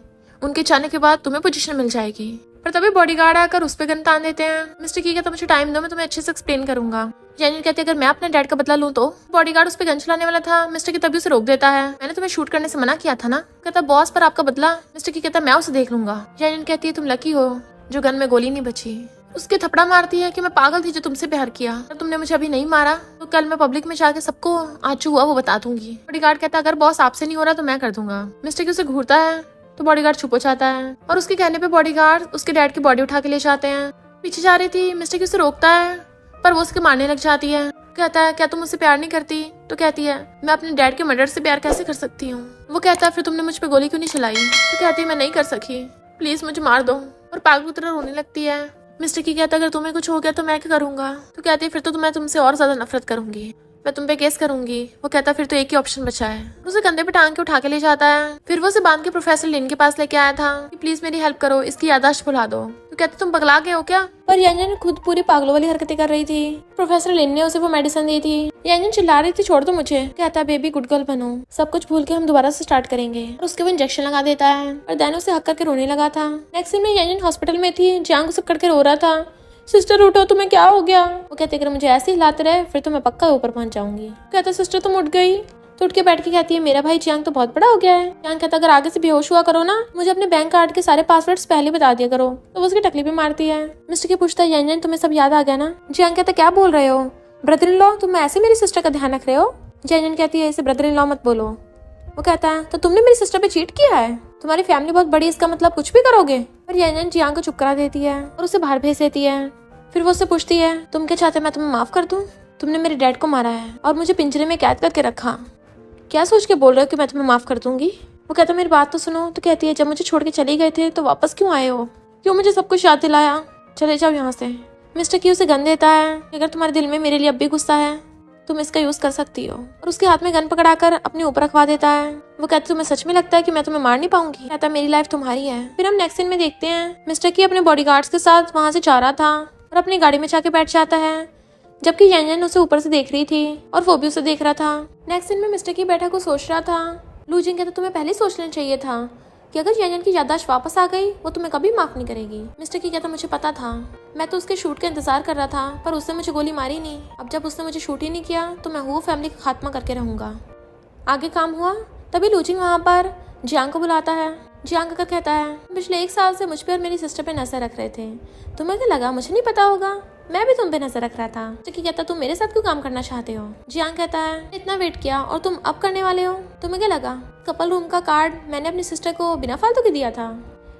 उनके जाने के बाद तुम्हें पोजीशन मिल जाएगी। पर तभी बॉडीगार्ड आकर उस पे गन तान देते हैं। मिस्टर की कहता मुझे टाइम दो, मैं तुम्हें अच्छे से एक्सप्लेन करूंगा। यानन कहती है अगर मैं अपने डैड का बदला लूं तो? बॉडीगार्ड उस पे गन चलाने वाला था, मिस्टर की तभी उसे रोक देता है। मैंने तुम्हें शूट करने से मना किया था ना। कहता बॉस पर आपका बदला। मिस्टर की कहता मैं उसे देख लूंगा। यानन कहती है तुम लकी हो जो गन में गोली नहीं बची। उसके थपड़ा मारती है कि मैं पागल थी जो तुमसे प्यार किया, तो तुमने मुझे अभी नहीं मारा तो कल मैं पब्लिक में जाके सबको आज जो हुआ वो बता दूंगी। बॉडीगार्ड कहता अगर बॉस आपसे नहीं हो रहा तो मैं कर दूंगा। मिस्टर की उसे घूरता है तो बॉडीगार्ड छुप हो जाता है, और उसके कहने पे बॉडीगार्ड उसके डैड की बॉडी उठा के ले जाते हैं। पीछे जा रही थी, मिस्टर की उसे रोकता है पर वो उसके मारने लग जाती है। कहता है क्या तुम मुझसे प्यार नहीं करती? तो कहती है मैं अपने डैड के मर्डर से प्यार कैसे कर सकती हूँ? वो कहता है फिर तुमने मुझ पे गोली क्यों नहीं चलाई? तो कहती है मैं नहीं कर सकी, प्लीज मुझे मार दो, और पागल की तरह रोने लगती है। मिस्टर की कहता अगर तुम्हें कुछ हो गया तो मैं क्या करूंगा? तो कहती है फिर तो मैं तुमसे और ज्यादा नफरत करूंगी, मैं तुम पे केस करूंगी। वो कहता फिर तो एक ही ऑप्शन बचा है। उसे कंधे पे टांग के उठा के ले जाता है। फिर वो उसे बांध के प्रोफेसर लिन के पास लेके आया था कि प्लीज मेरी हेल्प करो, इसकी याददाश्त भुला दो। तो कहते तुम पगला गए हो क्या? पर यानन खुद पूरी पागलों वाली हरकतें कर रही थी। प्रोफेसर लिन ने उसे वो मेडिसिन दी थी। यानन चिल्ला रही थी छोड़ दो मुझे। कहता बेबी गुड गर्ल बनो, सब कुछ भूल के हम दोबारा से स्टार्ट करेंगे, और उसके वो इंजेक्शन लगा देता है। और दैन उसे हक करके रोने लगा था। नेक्स्ट सीन में यानन हॉस्पिटल में थी, जियांग उसे पकड़ के रो रहा था। सिस्टर उठो, तुम्हें क्या हो गया? वो कहते अगर मुझे ऐसे हिलाते रहे फिर तो मैं पक्का ऊपर पहुंच जाऊंगी। कहता सिस्टर तुम उठ गई? तो उठ के बैठ के कहती है मेरा भाई जियांग तो बहुत बड़ा हो गया है। जियांग कहता अगर आगे से बेहोश हुआ करो ना, मुझे अपने बैंक कार्ड के सारे पासवर्ड्स पहले बता दिया करो। तो वो उसकी टकली पे मारती है। मिस्टर की पूछता है यानन तुम्हें सब याद आ गया ना? जियांग कहता क्या बोल रहे हो ब्रदर इन लॉ, तुम ऐसे मेरी सिस्टर का ध्यान रख रहे हो? यानन कहती है इसे ब्रदर इन लॉ मत बोलो। वो कहता है तो तुमने मेरी सिस्टर पे चीट किया है, तुम्हारी फैमिली बहुत बड़ी, इसका मतलब कुछ भी करोगे? पर यानन जियांग को चुप करा देती है और उसे बाहर भेज देती है। फिर वो उससे पूछती है तुम क्या चाहते मैं तुम्हें माफ कर दूं? तुमने मेरे डैड को मारा है और मुझे पिंजरे में कैद करके रखा, क्या सोच के बोल रहे हो कि मैं तुम्हें माफ कर दूंगी? वो कहता मेरी बात तो सुनो। तो कहती है जब मुझे छोड़ के चले गए थे तो वापस क्यों आए हो? क्यों मुझे सब कुछ याद दिलाया? चले जाओ यहाँ से। मिस्टर की उसे गन देता है, अगर तुम्हारे दिल में मेरे लिए अब भी गुस्सा है तुम इसका यूज कर सकती हो, और उसके हाथ में गन पकड़ाकर अपने ऊपर रखवा देता है। वो कहती तुम्हें सच में लगता है कि मैं तुम्हें मार नहीं पाऊंगी? कहता मेरी लाइफ तुम्हारी है। फिर हम नेक्स्ट सीन में देखते हैं मिस्टर की अपने बॉडीगार्ड्स के साथ वहां से जा रहा था और अपनी गाड़ी में जाके बैठ जाता है, जबकि यानन उसे ऊपर से देख रही थी और वो भी उसे देख रहा था। नेक्स्ट सीन में मिस्टर की बैठा को सोच रहा था। लूजिंग कहता तुम्हें पहले सोच लेना चाहिए था कि अगर यानन की याददाश्त वापस आ गई वो तुम्हें कभी माफ नहीं करेगी। मिस्टर की कहता मुझे पता था, मैं तो उसके शूट का इंतजार कर रहा था पर उसने मुझे गोली मारी नहीं। अब जब उसने मुझे शूट ही नहीं किया तो मैं वो फैमिली का खात्मा करके रहूंगा। आगे काम हुआ। तभी लूजिंग वहाँ पर जियांग को बुलाता है। जियांग का कहता है पिछले 1 साल से मुझ पे और मेरी सिस्टर पे नजर रख रहे थे, तुम्हें क्या लगा मुझे नहीं पता होगा? मैं भी तुम पे नजर रख रहा था। जबकि कहता तुम मेरे साथ क्यों काम करना चाहते हो? जियांग कहता है इतना वेट किया और तुम अब करने वाले हो, तुम्हें क्या लगा? कपल रूम का कार्ड मैंने अपनी सिस्टर को बिना फालतू के दिया था।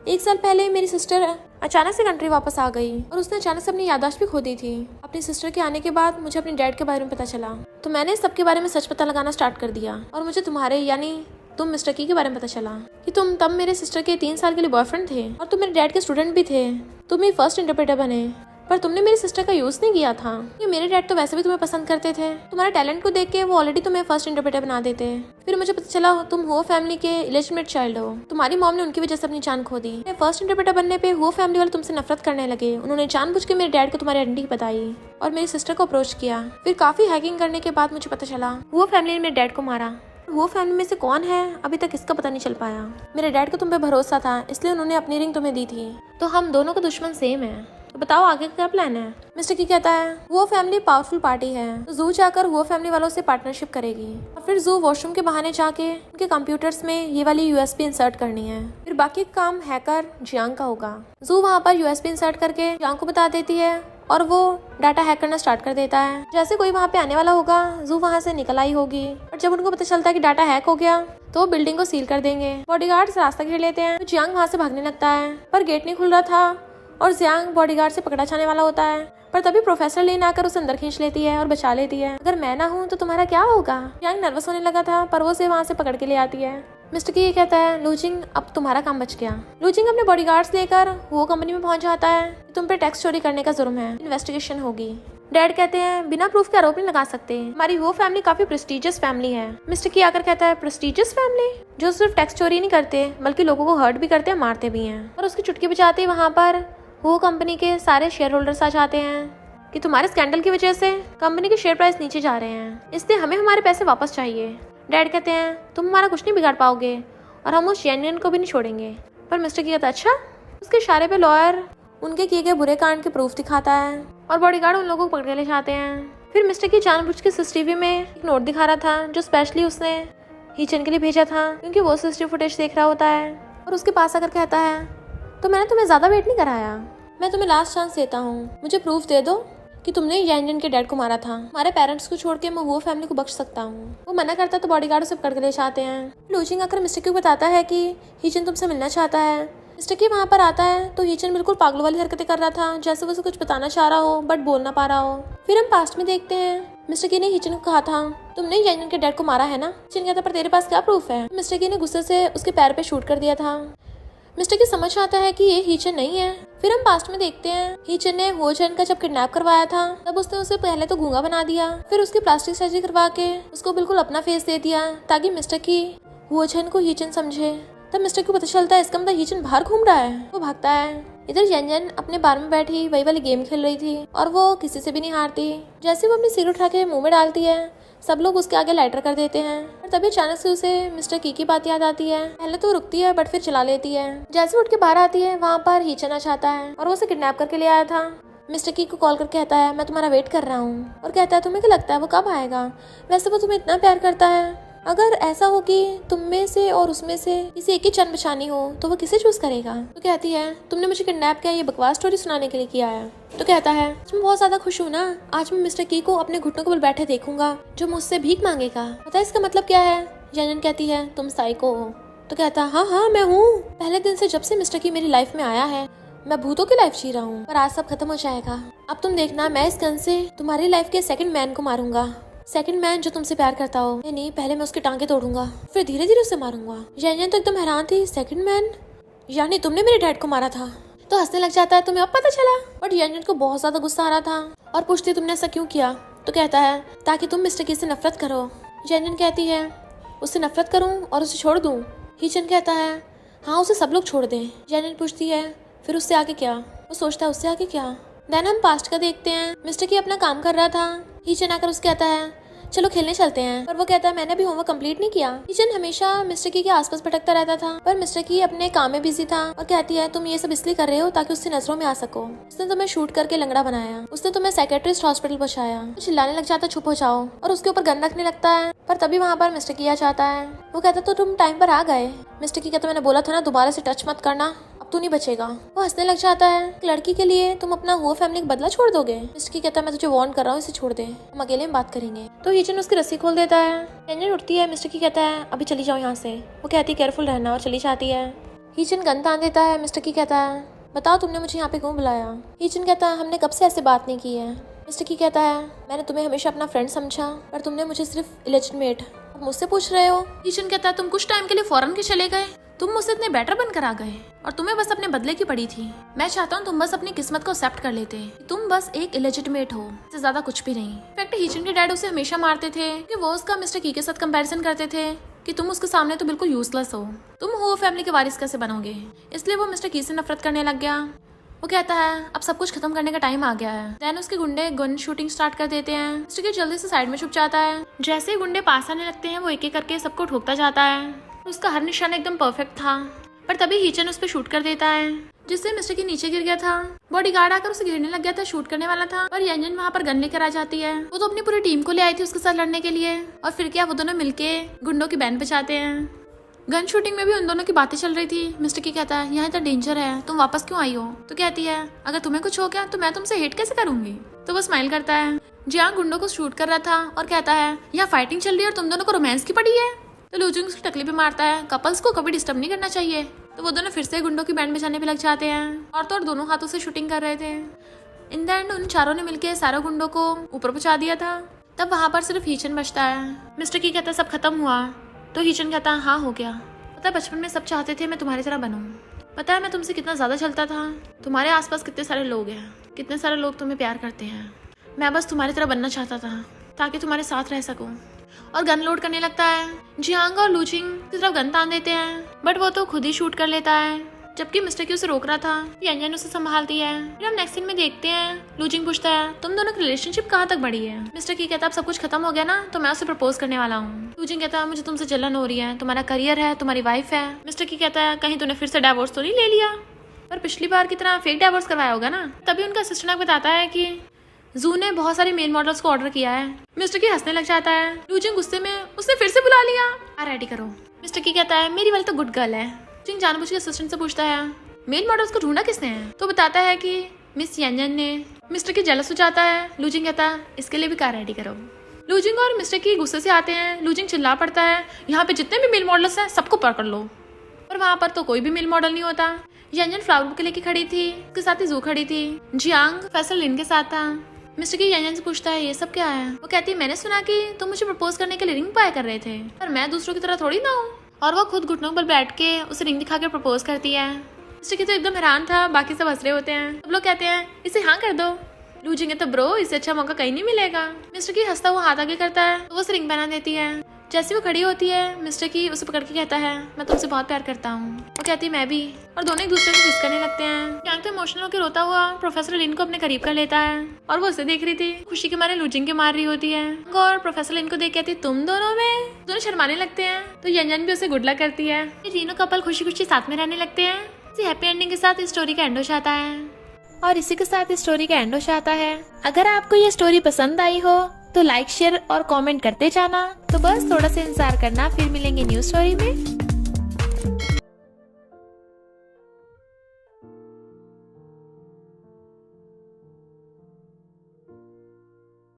1 साल पहले मेरी सिस्टर अचानक से कंट्री वापस आ गई और उसने अचानक से अपनी याददाश्त भी खो दी थी। अपनी सिस्टर के आने के बाद मुझे अपने डैड के बारे में पता चला तो मैंने सबके बारे में सच पता लगाना स्टार्ट कर दिया, और मुझे तुम्हारे यानी तुम मिस्टर की के बारे में पता चला कि तुम तब मेरे सिस्टर के 3 साल के लिए बॉयफ्रेंड थे और तुम मेरे डैड के स्टूडेंट भी थे। तुम ही फर्स्ट इंटरप्रेटर बने पर तुमने मेरी सिस्टर का यूज नहीं किया था। ये मेरे डैड तो वैसे भी तुम्हें पसंद करते थे, तुम्हारे टैलेंट को देख के वो ऑलरेडी तुम्हें फर्स्ट इंटरप्रेटर बना देते। फिर मुझे पता चला तुम हो फैमिली के इलिजिटिमेट चाइल्ड हो, तुम्हारी मॉम ने उनकी वजह से अपनी जान खो दी। फर्स्ट इंटरप्रेटर बनने पे वो फैमिली वाले तुमसे नफरत करने लगे। उन्होंने जानबूझ के मेरे डैड को तुम्हारी आइडेंटिटी बताई और मेरी सिस्टर को अप्रोच किया। फिर काफी हैकिंग करने के बाद मुझे पता चला वो फैमिली ने मेरे डैड को मारा वो फैमिली में से कौन है अभी तक इसका पता नहीं चल पाया। मेरे डैड को तुम पे भरोसा था इसलिए उन्होंने अपनी रिंग तुम्हें दी थी, तो हम दोनों का दुश्मन सेम है। तो बताओ आगे का क्या प्लान है। मिस्टर की कहता है वो फैमिली पावरफुल पार्टी है, तो जू जाकर वो फैमिली वालों से पार्टनरशिप करेगी और फिर जू वॉशरूम के बहाने जाके उनके कंप्यूटर्स में ये वाली यूएसबी इंसर्ट करनी है। फिर बाकी काम हैकर जियांग का होगा। जू वहाँ पर यूएसबी इंसर्ट करके जियांग को बता देती है और वो डाटा हैक करना स्टार्ट कर देता है। जैसे कोई वहाँ पे आने वाला होगा जू वहाँ से निकल आई होगी और जब उनको पता चलता है कि डाटा हैक हो गया तो वो बिल्डिंग को सील कर देंगे। बॉडीगार्ड्स रास्ता घेर लेते हैं तो जियांग वहाँ से भागने लगता है पर गेट नहीं खुल रहा था और जियांग बॉडीगार्ड से पकड़ा जाने वाला होता है, पर तभी प्रोफेसर लेन आकर उसे अंदर खींच लेती है और बचा लेती है। अगर मैं ना हूँ तो तुम्हारा क्या होगा। जियांग नर्वस होने लगा था पर वो उसे वहाँ से पकड़ के ले आती है। मिस्टर की ये कहता है लूजिंग अब तुम्हारा काम बच गया। लूजिंग अपने बॉडीगार्ड्स लेकर वो कंपनी में पहुंच जाता है। तुम पे टैक्स चोरी करने का जुर्म है, इन्वेस्टिगेशन होगी। डैड कहते हैं बिना प्रूफ के आरोप नहीं लगा सकते, हमारी वो फैमिली काफी प्रेस्टिजियस फैमिली है। मिस्टर की आकर कहता है प्रेस्टिजियस फैमिली जो सिर्फ टैक्स चोरी नहीं करते बल्कि लोगों को हर्ट भी करते हैं, मारते भी हैं। और उसकी चुटकी बजाते ही वहाँ पर वो कंपनी के सारे शेयर होल्डर्स आ जाते हैं कि तुम्हारे स्कैंडल की वजह से कंपनी के शेयर प्राइस नीचे जा रहे हैं, इसलिए हमें हमारे पैसे वापस चाहिए। डैड कहते हैं तुम हमारा कुछ नहीं बिगाड़ पाओगे और हम उस जेन्युइन को भी नहीं छोड़ेंगे। पर मिस्टर की कहता है अच्छा। उसके इशारे पे लॉयर उनके किए गए बुरे कांड के प्रूफ दिखाता है और बॉडीगार्ड उन लोगों को पकड़ के ले जाते हैं। फिर मिस्टर की जानबूझ के सीसीटीवी में एक नोट दिखा रहा था जो स्पेशली उसने हीचन के लिए भेजा था क्योंकि वो सीसीटीवी फुटेज देख रहा होता है और उसके पास आकर कहता है तो मैंने तुम्हें ज्यादा वेट नहीं कराया, मैं तुम्हें लास्ट चांस देता हूँ, मुझे प्रूफ दे दो कि तुमने यानजन के डैड को मारा था। हमारे पेरेंट्स को छोड़ के मैं वो फैमिली को बख्श सकता हूँ। वो मना करता तो बॉडीगार्ड उसे पकड़ के ले जाते हैं। लूजिंग आकर मिस्टर की बताता है कि हीचन तुमसे मिलना चाहता है। मिस्टर की वहाँ पर आता है तो हीचन बिल्कुल पागलों वाली हरकतें कर रहा था, जैसे वो उसे कुछ बताना चाह रहा हो बट बोल ना पा रहा हो। फिर हम पास्ट में देखते हैं मिस्टर की ने हीचन को कहा था तुमने यानजन के डैड को मारा है ना। हीचन कहता पर तेरे पास क्या प्रूफ है। मिस्टर की ने गुस्से से उसके पैर पे शूट कर दिया था। मिस्टर की समझ आता है कि ये हीचन नहीं है। फिर हम पास्ट में देखते हैं हीचन ने होचन का जब किडनैप करवाया था तब उसने उसे पहले तो गूंगा बना दिया, फिर उसकी प्लास्टिक सर्जरी करवा के उसको बिल्कुल अपना फेस दे दिया ताकि मिस्टर की होचन को हीचन समझे। तब मिस्टर को पता चलता है इसका मतलब हीचन बाहर घूम रहा है। वो भागता है। इधर यानजन अपने बार में बैठी वही वाली गेम खेल रही थी और वो किसी से भी नहीं हारती। जैसे वो अपनी सिर उठा के मुंह में डालती है सब लोग उसके आगे लाइटर कर देते हैं और तभी अचानक से उसे मिस्टर की बात याद आती है। पहले तो रुकती है बट फिर चला लेती है। जैसे उठ के बाहर आती है वहाँ पर हीचन आ जाता है और वो उसे किडनैप करके ले आया था। मिस्टर की को कॉल करके कहता है मैं तुम्हारा वेट कर रहा हूँ और कहता है तुम्हें क्या लगता है वो कब आएगा। वैसे वो तुम्हें इतना प्यार करता है, अगर ऐसा हो कि तुम में से और उसमें से किसी एक की जान बचानी हो तो वो किसे चूज करेगा। तो कहती है तुमने मुझे किडनैप किया ये बकवास स्टोरी सुनाने के लिए किया है। तो कहता है मैं बहुत ज्यादा खुश हूँ ना, आज मैं मिस्टर की को अपने घुटनों के बल बैठे देखूंगा जो मुझसे भीख मांगेगा। पता है इसका मतलब क्या है। यानजन कहती है तुम साइको हो। तो कहता है हाँ मैं हूँ। पहले दिन से जब से मिस्टर की मेरी लाइफ में आया है मैं भूतों की लाइफ जी रहा हूँ, पर आज सब खत्म हो जाएगा। अब तुम देखना मैं इस गन से तुम्हारी लाइफ के सेकंड मैन को मारूंगा, सेकंड मैन जो तुमसे प्यार करता हो। नहीं पहले मैं उसके टांगे तोड़ूंगा फिर धीरे धीरे उसे मारूंगा। यानजन तो एकदम हैरान थी, सेकंड मैन यानी तुमने मेरे डैड को मारा था। तो हंसने लग जाता है तुम्हें अब पता चला। बट यानजन को बहुत ज्यादा गुस्सा आ रहा था और पूछती तुमने ऐसा क्यों किया। तो कहता है ताकि तुम मिस्टर की से नफरत करो। यानजन कहती है उससे नफरत करूं और उसे छोड़ दूं। हीचन कहता है हाँ उसे सब लोग छोड़ दें। यानजन पूछती है फिर उससे आगे क्या। वो सोचता है उससे आगे क्या। देन हम पास्ट का देखते हैं। मिस्टर की अपना काम कर रहा था। हीचन आकर उससे कहता है चलो खेलने चलते हैं, पर वो कहता है मैंने अभी होमवर्क कंप्लीट नहीं किया। हीचन हमेशा मिस्टर की के आसपास भटकता रहता था पर मिस्टर की अपने काम में बिजी था और कहती है तुम ये सब इसलिए कर रहे हो ताकि उससे नजरों में आ सको। उसने तुम्हें शूट करके लंगड़ा बनाया, उसने तुम्हें साइकेट्रिस्ट हॉस्पिटल पहुंचाया। चिल्लाने लग जाता चुप हो जाओ और उसके ऊपर गन रखने लगता है। पर तभी वहाँ पर मिस्टर की आ जाता है। वो कहता तो तुम टाइम पर आ गए। मिस्टर की कहता मैंने बोला था ना दोबारा से टच मत करना, अब तू नहीं बचेगा। वो हंसने लग जाता है। एक लड़की के लिए तुम अपना वो फैमिली का बदला छोड़ दोगे। मिस्टर की कहता है मैं तुझे वार्न कर रहा हूँ, इसे छोड़ दे, हम अकेले में बात करेंगे। तो हीचन उसकी रस्सी खोल देता है। यानजन उठती है। मिस्टर की कहता है अभी चली जाओ यहाँ से। वो कहती है केयरफुल रहना और चली जाती है। हीचन गन तान देता है। मिस्टर की कहता है बताओ तुमने मुझे यहाँ पे क्यों बुलाया। हीचन कहता है हमने कब से ऐसे बात नहीं की है। मिस्टर की कहता है मैंने तुम्हें हमेशा अपना फ्रेंड समझा पर तुमने मुझे सिर्फ इलेजिटमेट अब मुझसे पूछ रहे हो। हीचन कहता है तुम कुछ टाइम के लिए फॉरेन के चले गए, तुम मुझसे इतने बेटर बनकर आ गए और तुम्हें बस अपने बदले की पड़ी थी। मैं चाहता हूँ तुम बस अपनी किस्मत को एक्सेप्ट कर लेते, तुम बस एक इलेजिटिमेट हो, इससे ज्यादा कुछ भी नहीं। इनफैक्ट हीचन के डैड उसे हमेशा मारते थे कि वो उसका मिस्टर की के साथ कंपैरिजन करते थे कि तुम उसके सामने तो बिल्कुल यूजलेस हो, तुम हो फैमिली के वारिस कैसे बनोगे। इसलिए वो मिस्टर की से नफरत करने लग गया। वो कहता है अब सब कुछ खत्म करने का टाइम आ गया है। देन उसके गुंडे गन शूटिंग स्टार्ट कर देते हैं। मिस्टर की जल्दी से साइड में छुप जाता है। जैसे ही गुंडे पास आने लगते हैं वो एक एक करके सबको ठोकता जाता है। उसका हर निशाना एकदम परफेक्ट था, पर तभी हीचन उस पर शूट कर देता है, जिससे मिस्टर की नीचे गिर गया था। बॉडीगार्ड आकर उसे घेरने लग गया था, शूट करने वाला था, और यंजन वहाँ पर गन लेकर आ जाती है। वो तो अपनी पूरी टीम को ले आई थी उसके साथ लड़ने के लिए, और फिर क्या वो दोनों मिलके गुंडों की बैंड बचाते हैं। गन शूटिंग में भी उन दोनों की बातें चल रही थी। मिस्टर की कहता है यहाँ इतना डेंजर है, तुम वापस क्यों आई हो? तो कहती है अगर तुम्हें कुछ हो गया तो मैं तुमसे हेट कैसे करूंगी? तो वो स्माइल करता है। जियांग गुंडों को शूट कर रहा था और कहता है यहाँ फाइटिंग चल रही है और तुम दोनों को रोमांस की पड़ी है। तो लूजिंग उसकी टकली पे मारता है, कपल्स को कभी डिस्टर्ब नहीं करना चाहिए। तो वो दोनों फिर से गुंडों की बैंड बजाने पे लग जाते हैं, और तो और दोनों हाथों से शूटिंग कर रहे थे। इन द एंड उन चारों ने मिलकर सारे गुंडों को ऊपर पहुंचा दिया था। तब वहां पर सिर्फ हीचन बचता है। मिस्टर की कहता है सब खत्म हुआ? तो हीचन कहता है हाँ हो गया। पता है बचपन में सब चाहते थे मैं तुम्हारी तरह बनूं। पता है मैं तुमसे कितना ज्यादा चलता था। तुम्हारे आसपास कितने सारे लोग हैं, कितने सारे लोग तुम्हें प्यार करते हैं। मैं बस तुम्हारी तरह बनना चाहता था ताकि तुम्हारे साथ रह सकूं। और गन लोड करने लगता है। जियांग और लूजिंग की तरफ गन तान देते हैं, बट वो तो खुद ही शूट कर लेता है, जबकि मिस्टर की उसे रोक रहा था। यंजन उसे संभालती है। फिर हम नेक्स्ट सीन में देखते हैं लूजिंग पूछता है तुम दोनों की रिलेशनशिप कहाँ तक बढ़ी है? मिस्टर की कहता है अब सब कुछ खत्म हो गया ना, तो मैं उसे प्रपोज करने वाला हूँ। लूजिंग कहता है मुझे तुमसे जलन हो रही है, तुम्हारा करियर है, तुम्हारी वाइफ है। मिस्टर की कहता है कहीं तूने फिर से डाइवोर्स तो नहीं ले लिया? पर पिछली बार की तरह फेक डाइवोर्स करवाया होगा ना। तभी उनका असिस्टेंट बताता है कि जू ने बहुत सारे मेल मॉडल्स को ऑर्डर किया है। मिस्टर की हंसने लग जाता है। लूजिंग गुस्से में उसने फिर से बुला लिया, रेडी करो। मिस्टर की कहता है मेरी वाली तो गुड गर्ल है। लूजिंग जानबूझ के असिस्टेंट से पूछता है मेल मॉडल्स को ढूंढा किसने है? तो बताता है कि मिस यंजन ने। मिस्टर की जेलस हो जाता है। लूजिंग कहता है इसके लिए भी कार रेडी करो। लूजिंग और मिस्टर की गुस्से से आते हैं। लूजिंग चिल्ला पड़ता है यहाँ पे जितने भी मेल मॉडल्स हैं सबको पकड़ लो। पर वहाँ पर तो कोई भी मेल मॉडल नहीं होता। यंजन फ्लावर बुके लेके खड़ी थी, उसके साथ ही जू खड़ी थी। जियांग प्रोफेसर लिन के साथ था। मिस्टर की यंजन से पूछता है ये सब क्या है? वो कहती है मैंने सुना कि तुम मुझे प्रपोज करने के लिए रिंग पाया कर रहे थे, पर मैं दूसरों की तरह थोड़ी ना हूँ। और वो खुद घुटनों पर बैठ के उसे रिंग दिखा के प्रपोज करती है। मिस्टर की तो एकदम हैरान था, बाकी सब हंस रहे होते हैं। सब लोग कहते हैं इसे हाँ कर दो। लूजिंग तो ब्रो इससे अच्छा मौका कहीं नहीं मिलेगा। मिस्टर की हंसता हुआ हाथ आगे करता है, तो वो उसे रिंग पहना देती है। जैसे वो खड़ी होती है मिस्टर की उसे पकड़ के कहता है मैं तुमसे बहुत प्यार करता हूँ। वो कहती है मैं भी, और दोनों एक दूसरे को किस करने लगते हैं। यहाँ तो इमोशनल होकर रोता हुआ प्रोफेसर लिन को अपने करीब कर लेता है, और वो उसे देख रही थी, खुशी के मारे लूजिंग के मार रही होती है। और प्रोफेसर लिन को देख कहती है तुम दोनों शर्माने लगते हैं। तो यंजन भी उसे गुड लक करती है। ये तीनों कपल खुशी खुशी साथ में रहने लगते हैं। इसी हैप्पी एंडिंग के साथ इस स्टोरी का एंड हो जाता है। और इसी के साथ इस स्टोरी का एंड हो जाता है। अगर आपको ये स्टोरी पसंद आई हो तो लाइक शेयर और कमेंट करते जाना। तो बस थोड़ा सा इंतजार करना, फिर मिलेंगे न्यू स्टोरी में।